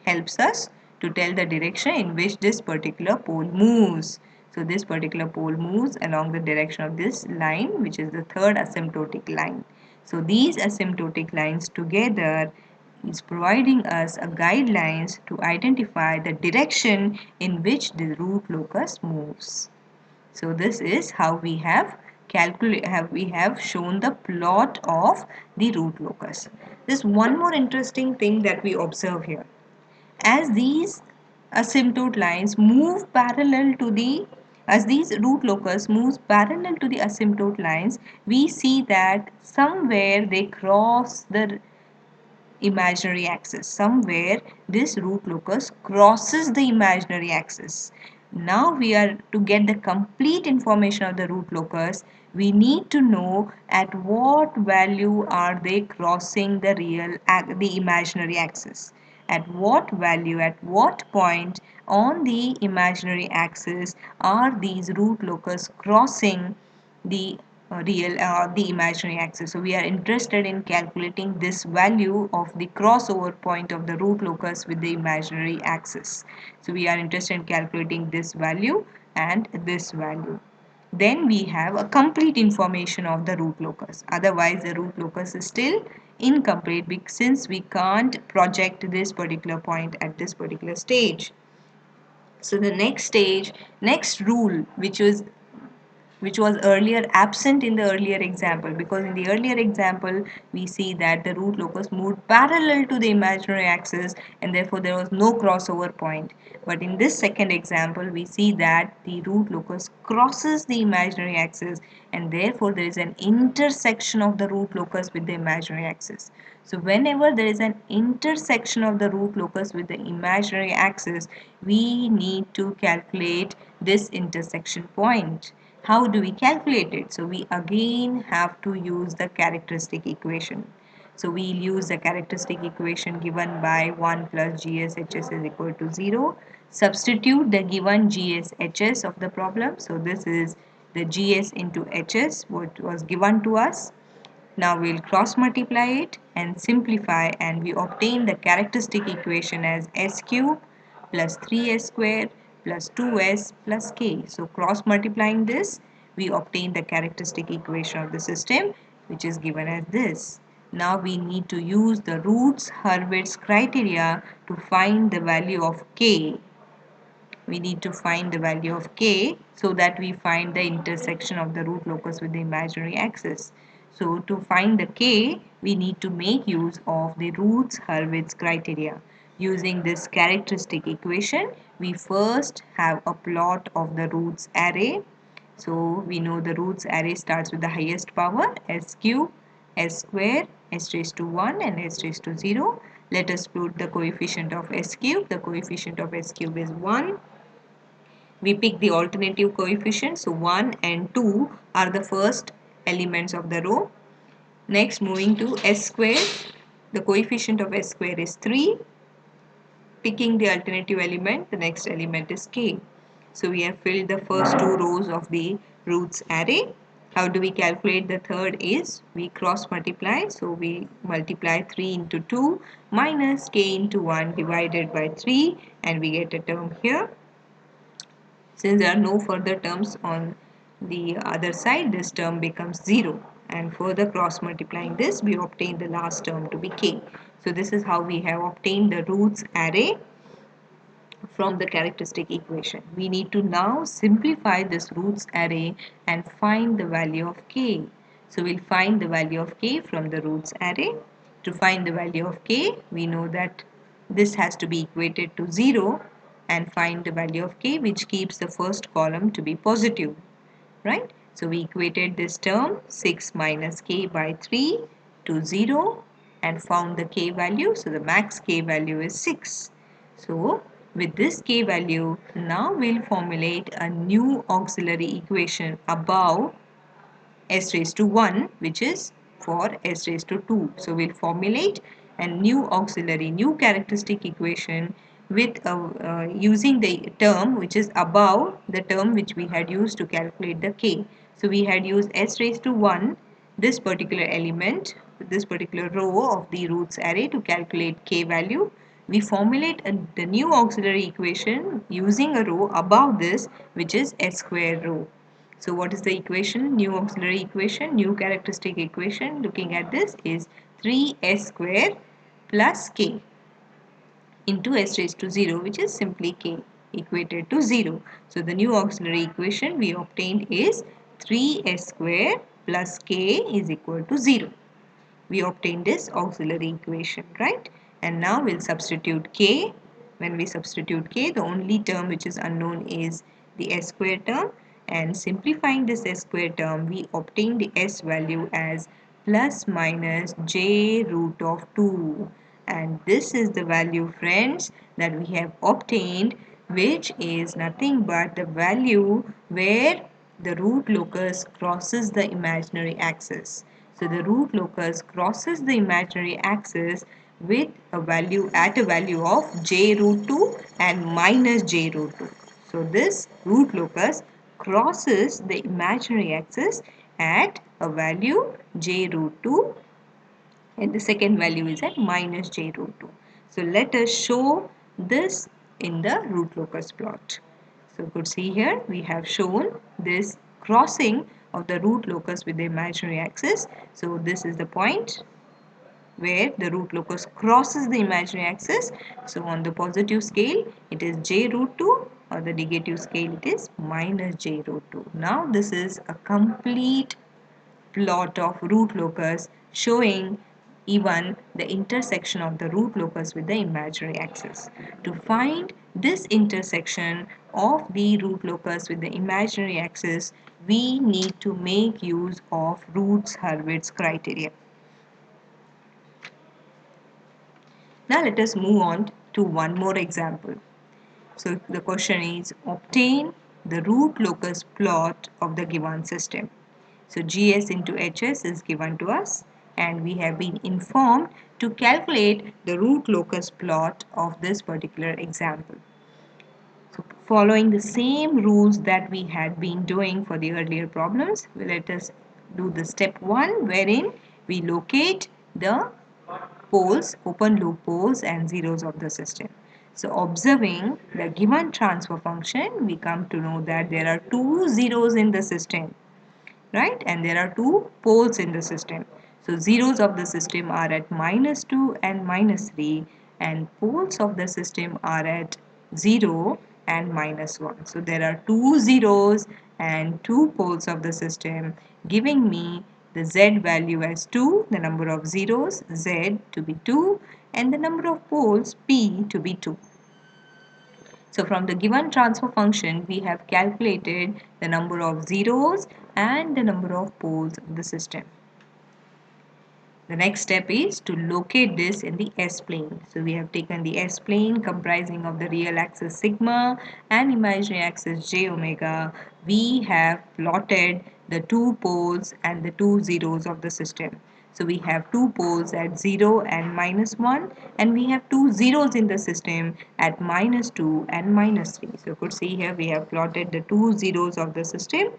helps us to tell the direction in which this particular pole moves. So this particular pole moves along the direction of this line, which is the third asymptotic line. So these asymptotic lines together is providing us a guidelines to identify the direction in which the root locus moves. So this is how we have shown the plot of the root locus. There's one more interesting thing that we observe here. As these asymptote lines move parallel to the as these root locus moves parallel to the asymptote lines, we see that somewhere they cross the imaginary axis. Somewhere this root locus crosses the imaginary axis. Now we are to get the complete information of the root locus, we need to know at what value are they crossing the imaginary axis. At what value, at what point on the imaginary axis are these root locus crossing the the imaginary axis. So we are interested in calculating this value of the crossover point of the root locus with the imaginary axis. So we are interested in calculating this value and this value. Then we have a complete information of the root locus. Otherwise the root locus is still incomplete since we can't project this particular point at this particular stage. So the next rule which was earlier absent in the earlier example, because in the earlier example we see that the root locus moved parallel to the imaginary axis and therefore there was no crossover point. But in this second example we see that the root locus crosses the imaginary axis and therefore there is an intersection of the root locus with the imaginary axis. So whenever there is an intersection of the root locus with the imaginary axis, we need to calculate this intersection point. How do we calculate it? So we again have to use the characteristic equation. So we'll use the characteristic equation given by 1 plus GSHS is equal to 0. Substitute the given GSHS of the problem. So this is the GS into HS what was given to us. Now we'll cross multiply it and simplify, and we obtain the characteristic equation as S cube plus 3S square plus 2S plus K. So cross multiplying this, we obtain the characteristic equation of the system, which is given as this. Now we need to use the Routs-Hurwitz criteria to find the value of K. We need to find the value of K so that we find the intersection of the root locus with the imaginary axis. So to find the K, we need to make use of the Routs-Hurwitz criteria. Using this characteristic equation, we first have a plot of the roots array. So we know the roots array starts with the highest power, S cube, S square, S raised to 1 and S raised to 0. Let us put the coefficient of S cube. The coefficient of S cube is 1. We pick the alternative coefficient. So 1 and 2 are the first elements of the row. Next, moving to S square. The coefficient of S square is 3. Picking the alternative element, the next element is K. So we have filled the first two rows of the roots array. How do we calculate the third is we cross multiply. So we multiply 3 into 2 minus K into 1 divided by 3 and we get a term here. Since there are no further terms on the other side, this term becomes 0. And further cross multiplying this, we obtain the last term to be K. So this is how we have obtained the roots array from the characteristic equation. We need to now simplify this roots array and find the value of K. So we'll find the value of K from the roots array. To find the value of K, we know that this has to be equated to 0 and find the value of K, which keeps the first column to be positive, right? So we equated this term 6 minus K by 3 to 0 and found the K value. So the max K value is 6. So With this k value, now we'll formulate a new auxiliary equation above s raised to 1, which is for s raised to 2. So we'll formulate a new auxiliary, new characteristic equation with using the term which is above the term which we had used to calculate the k. So we had used s raised to 1, this particular element, this particular row of the roots array to calculate k value. We formulate the new auxiliary equation using a row above this, which is s square row. So what is the equation? New auxiliary equation, new characteristic equation looking at this is 3s square plus k into s raised to 0, which is simply k equated to 0. So the new auxiliary equation we obtained is 3s square plus k is equal to 0. We obtained this auxiliary equation, right? And now we'll substitute k. When we substitute k, the only term which is unknown is the s square term, and simplifying this s square term, we obtain the s value as plus minus j root of 2, and this is the value, friends, that we have obtained, which is nothing but the value where the root locus crosses the imaginary axis. So the root locus crosses the imaginary axis with a value at a value of j root 2 and minus j root 2. So this root locus crosses the imaginary axis at a value j root 2, and the second value is at minus j root 2. So let us show this in the root locus plot. So you could see here we have shown this crossing of the root locus with the imaginary axis. So this is the point where the root locus crosses the imaginary axis. So on the positive scale it is j root 2, or the negative scale it is minus j root 2. Now this is a complete plot of root locus showing even the intersection of the root locus with the imaginary axis. To find this intersection of the root locus with the imaginary axis, we need to make use of Routh-Hurwitz criteria. Now let us move on to one more example. So the question is, obtain the root locus plot of the given system. So GS into HS is given to us, and we have been informed to calculate the root locus plot of this particular example. So following the same rules that we had been doing for the earlier problems, let us do the step 1, wherein we locate the poles, open loop poles and zeros of the system. So observing the given transfer function, we come to know that there are two zeros in the system, right? And there are two poles in the system. So zeros of the system are at minus 2 and minus 3, and poles of the system are at 0 and minus 1. So there are two zeros and two poles of the system, giving me the z value as 2, the number of zeros z to be 2, and the number of poles p to be 2. So from the given transfer function, we have calculated the number of zeros and the number of poles of the system. The next step is to locate this in the S-plane. So we have taken the S-plane comprising of the real axis sigma and imaginary axis j omega. We have plotted the two poles and the two zeros of the system. So we have two poles at 0 and minus 1, and we have two zeros in the system at minus 2 and minus 3. So you could see here we have plotted the two zeros of the system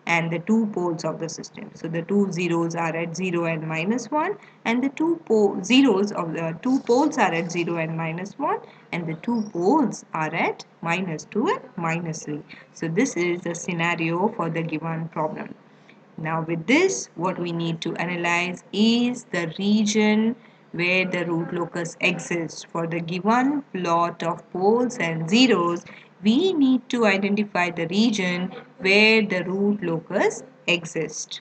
and the two poles of the system. So the two zeros are at 0 and minus 1, and the two zeros of the two poles are at 0 and minus 1, and the two poles are at minus 2 and minus 3. So this is the scenario for the given problem. Now with this, what we need to analyze is the region where the root locus exists. For the given plot of poles and zeros, we need to identify the region where the root locus exists.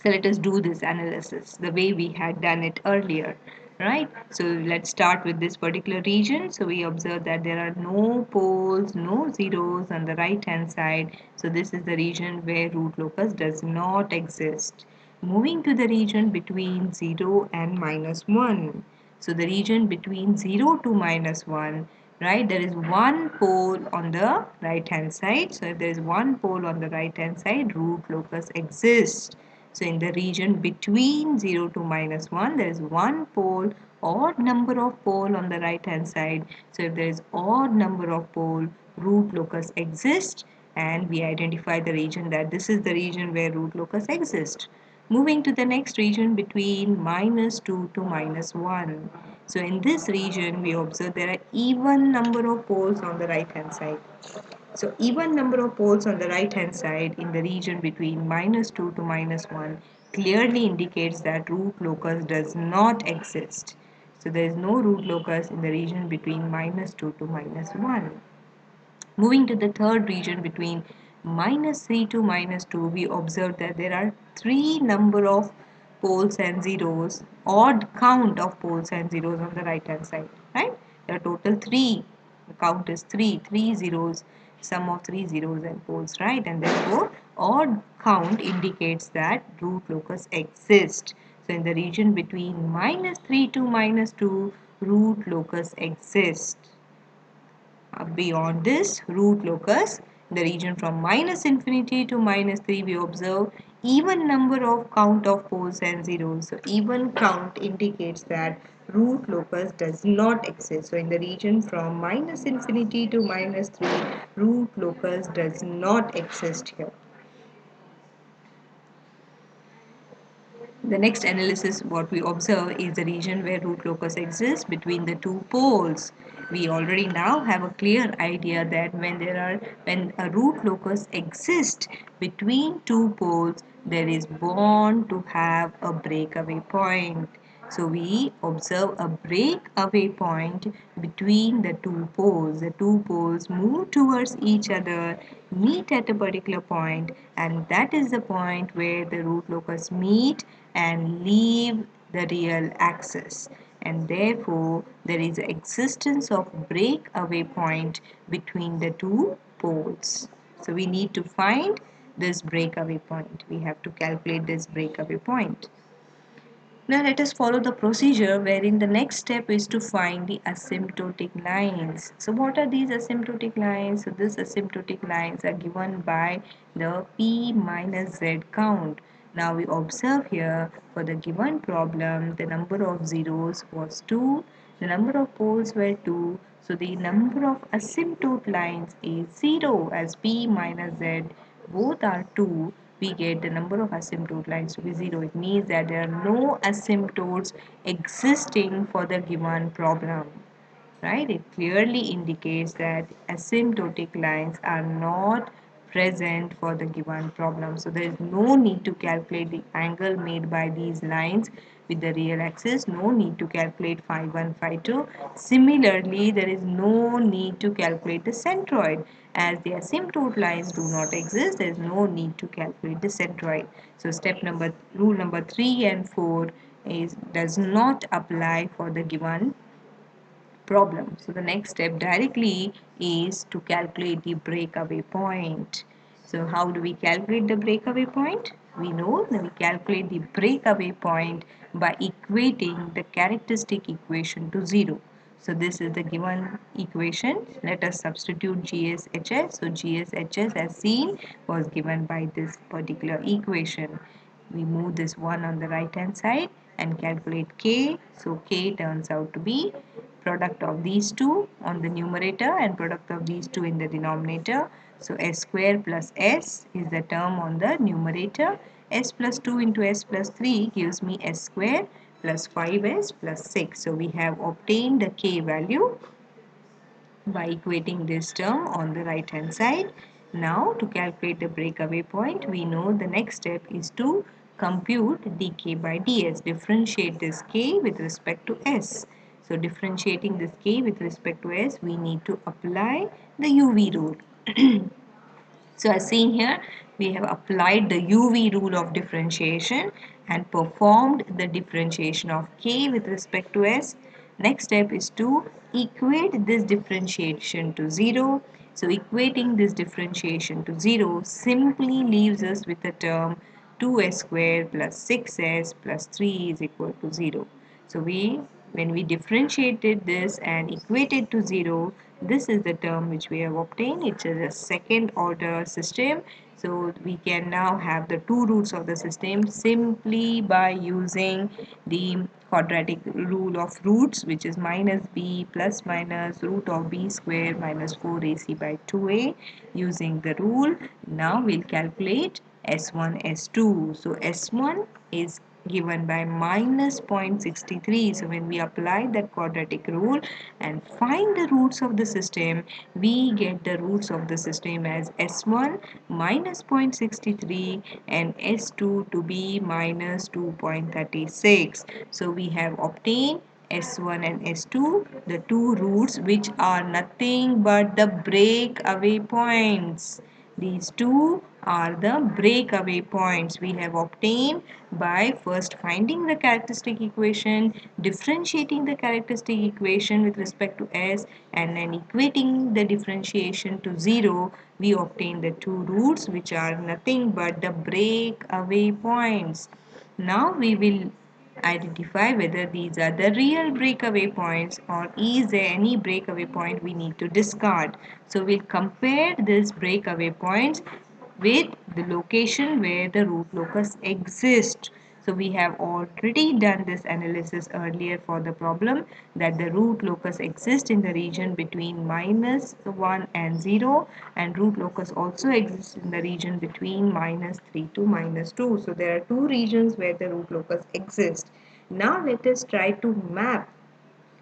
So let us do this analysis the way we had done it earlier, right? So let's start with this particular region. So we observe that there are no poles, no zeros on the right hand side. So this is the region where root locus does not exist. Moving to the region between 0 and minus 1. So the region between 0 to minus 1, right? There is one pole on the right hand side. So if there is one pole on the right hand side, root locus exists. So in the region between 0 to -1, there is one pole, odd number of pole on the right hand side. So if there is odd number of pole, root locus exists, and we identify the region that this is the region where root locus exists. Moving to the next region between -2 to -1. So in this region, we observe there are even number of poles on the right hand side. So even number of poles on the right hand side in the region between -2 to -1 clearly indicates that root locus does not exist. So there is no root locus in the region between -2 to -1. Moving to the third region between -3 to -2, we observe that there are three number of poles and zeros, odd count of poles and zeros on the right hand side, right? There are total three. The count is three zeros, sum of three zeros and poles, right? And therefore, odd count indicates that root locus exists. So in the region between -3 to -2, root locus exists. Beyond this root locus, the region from -infinity to -3, we observe even number of count of poles and zeros. So even count indicates that root locus does not exist. So in the region from -infinity to -3, root locus does not exist here. The next analysis, what we observe is the region where root locus exists between the two poles. We already now have a clear idea that when a root locus exists between two poles, there is bound to have a breakaway point. So we observe a breakaway point between the two poles. The two poles move towards each other, meet at a particular point, and that is the point where the root locus meet and leave the real axis. And therefore, there is existence of breakaway point between the two poles. So we need to find this breakaway point. We have to calculate this breakaway point. Now let us follow the procedure wherein the next step is to find the asymptotic lines. So what are these asymptotic lines? So these asymptotic lines are given by the P minus Z count. Now we observe here for the given problem the number of zeros was 2, the number of poles were 2, so the number of asymptote lines is 0 as P minus Z both are 2, we get the number of asymptote lines to be 0. It means that there are no asymptotes existing for the given problem. Right? It clearly indicates that asymptotic lines are not present for the given problem. So there is no need to calculate the angle made by these lines with the real axis. No need to calculate phi 1, phi 2. Similarly, there is no need to calculate the centroid. As the asymptote lines do not exist, there is no need to calculate the centroid. So rule number 3 and 4 does not apply for the given problem. So the next step directly is to calculate the breakaway point. So how do we calculate the breakaway point? We know that we calculate the breakaway point by equating the characteristic equation to 0. So this is the given equation. Let us substitute GSHS. So GSHS as seen was given by this particular equation. We move this 1 on the right hand side and calculate K. So K turns out to be product of these two on the numerator and product of these two in the denominator. So S square plus S is the term on the numerator. S plus 2 into S plus 3 gives me S square plus 5S plus 6. So we have obtained the K value by equating this term on the right hand side. Now to calculate the breakaway point, we know the next step is to compute dk by ds. Differentiate this k with respect to s. So differentiating this k with respect to s, we need to apply the UV rule. So as seen here, we have applied the UV rule of differentiation and performed the differentiation of k with respect to s. Next step is to equate this differentiation to 0. So equating this differentiation to 0 simply leaves us with the term 2s square plus 6s plus 3 is equal to 0. So we When we differentiated this and equated to 0, this is the term which we have obtained. It is a second order system. So we can now have the two roots of the system simply by using the quadratic rule of roots, which is minus b plus minus root of b square minus 4ac by 2a. Using the rule, now we'll calculate S1, S2. So S1 is given by minus 0.63. So when we apply that quadratic rule and find the roots of the system, we get the roots of the system as S1 minus 0.63 and S2 to be minus 2.36. So we have obtained S1 and S2, the two roots which are nothing but the breakaway points. These two are the breakaway points we have obtained by first finding the characteristic equation, differentiating the characteristic equation with respect to S, and then equating the differentiation to 0. We obtain the two roots which are nothing but the breakaway points. Now we will identify whether these are the real breakaway points or is there any breakaway point we need to discard. So we'll compare these breakaway points with the location where the root locus exists. So we have already done this analysis earlier for the problem that the root locus exists in the region between minus 1 and 0, and root locus also exists in the region between minus 3 to minus 2. So there are two regions where the root locus exists. Now let us try to map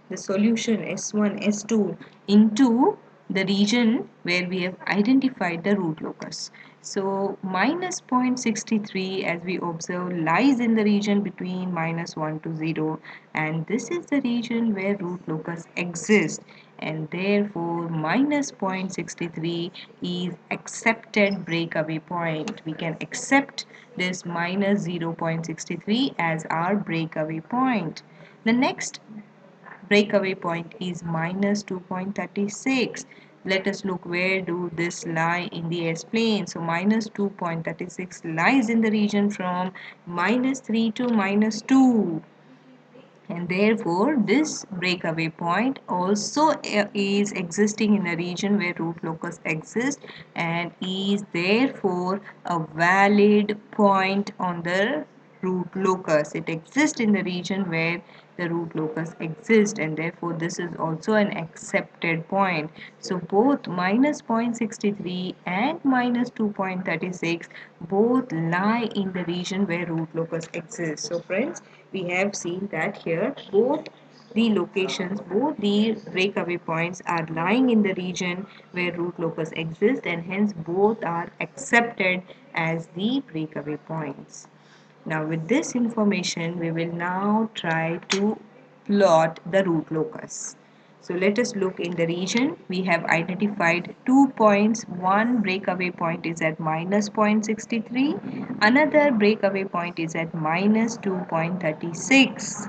the solution S1, S2 into the region where we have identified the root locus. So minus 0.63, as we observe, lies in the region between minus 1 to 0, and this is the region where root locus exists, and therefore minus 0.63 is accepted breakaway point. We can accept this minus 0.63 as our breakaway point. The next breakaway point is minus 2.36. Let us look where do this lie in the S-plane. So minus 2.36 lies in the region from minus 3 to minus 2, and therefore this breakaway point also is existing in a region where root locus exists and is therefore a valid point on the root locus. It exists in the region where the root locus exists, and therefore this is also an accepted point. So both minus 0.63 and minus 2.36 both lie in the region where root locus exists. So friends, we have seen that here both the locations, both the breakaway points are lying in the region where root locus exists, and hence both are accepted as the breakaway points. Now with this information, we will now try to plot the root locus. So let us look in the region. We have identified 2 points. One breakaway point is at minus 0.63. Another breakaway point is at minus 2.36.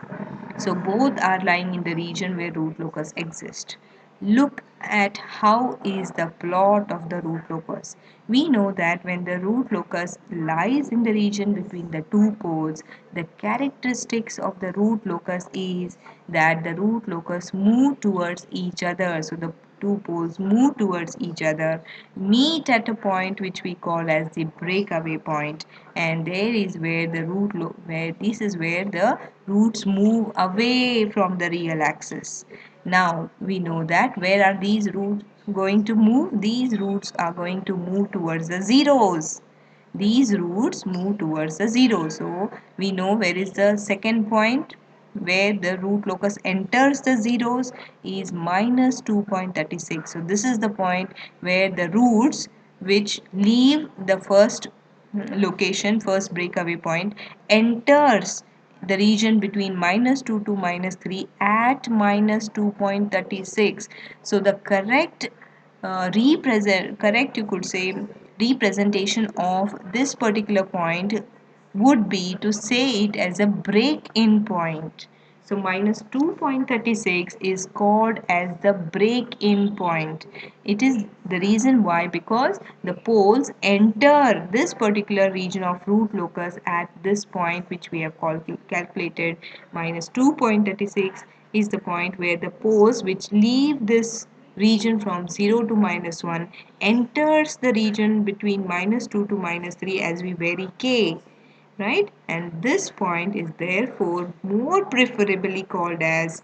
So both are lying in the region where root locus exists. Look at how is the plot of the root locus. We know that when the root locus lies in the region between the two poles, the characteristics of the root locus is that the root locus move towards each other. So the two poles move towards each other, meet at a point which we call as the breakaway point, and there is where the where this is where the roots move away from the real axis. Now we know that where are these roots going to move? These roots are going to move towards the zeros. These roots move towards the zero. So we know where is the second point where the root locus enters the zeros is minus 2.36. So this is the point where the roots which leave the first location, first breakaway point, enters the region between minus 2 to minus 3 at minus 2.36. So the correct you could say representation of this particular point would be to say it as a break-in point. So minus 2.36 is called as the break-in point. It is the reason why, because the poles enter this particular region of root locus at this point which we have calculated minus 2.36, is the point where the poles which leave this region from 0 to -1 enters the region between -2 to -3 as we vary k, right? And this point is therefore more preferably called as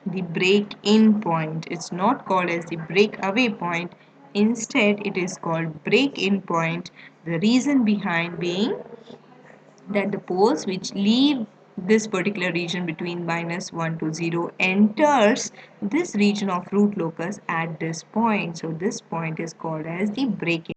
the break-in point. It's not called as the breakaway point. Instead, it is called break-in point. The reason behind being that the poles which leave this particular region between -1 to 0 enters this region of root locus at this point. So this point is called as the break-in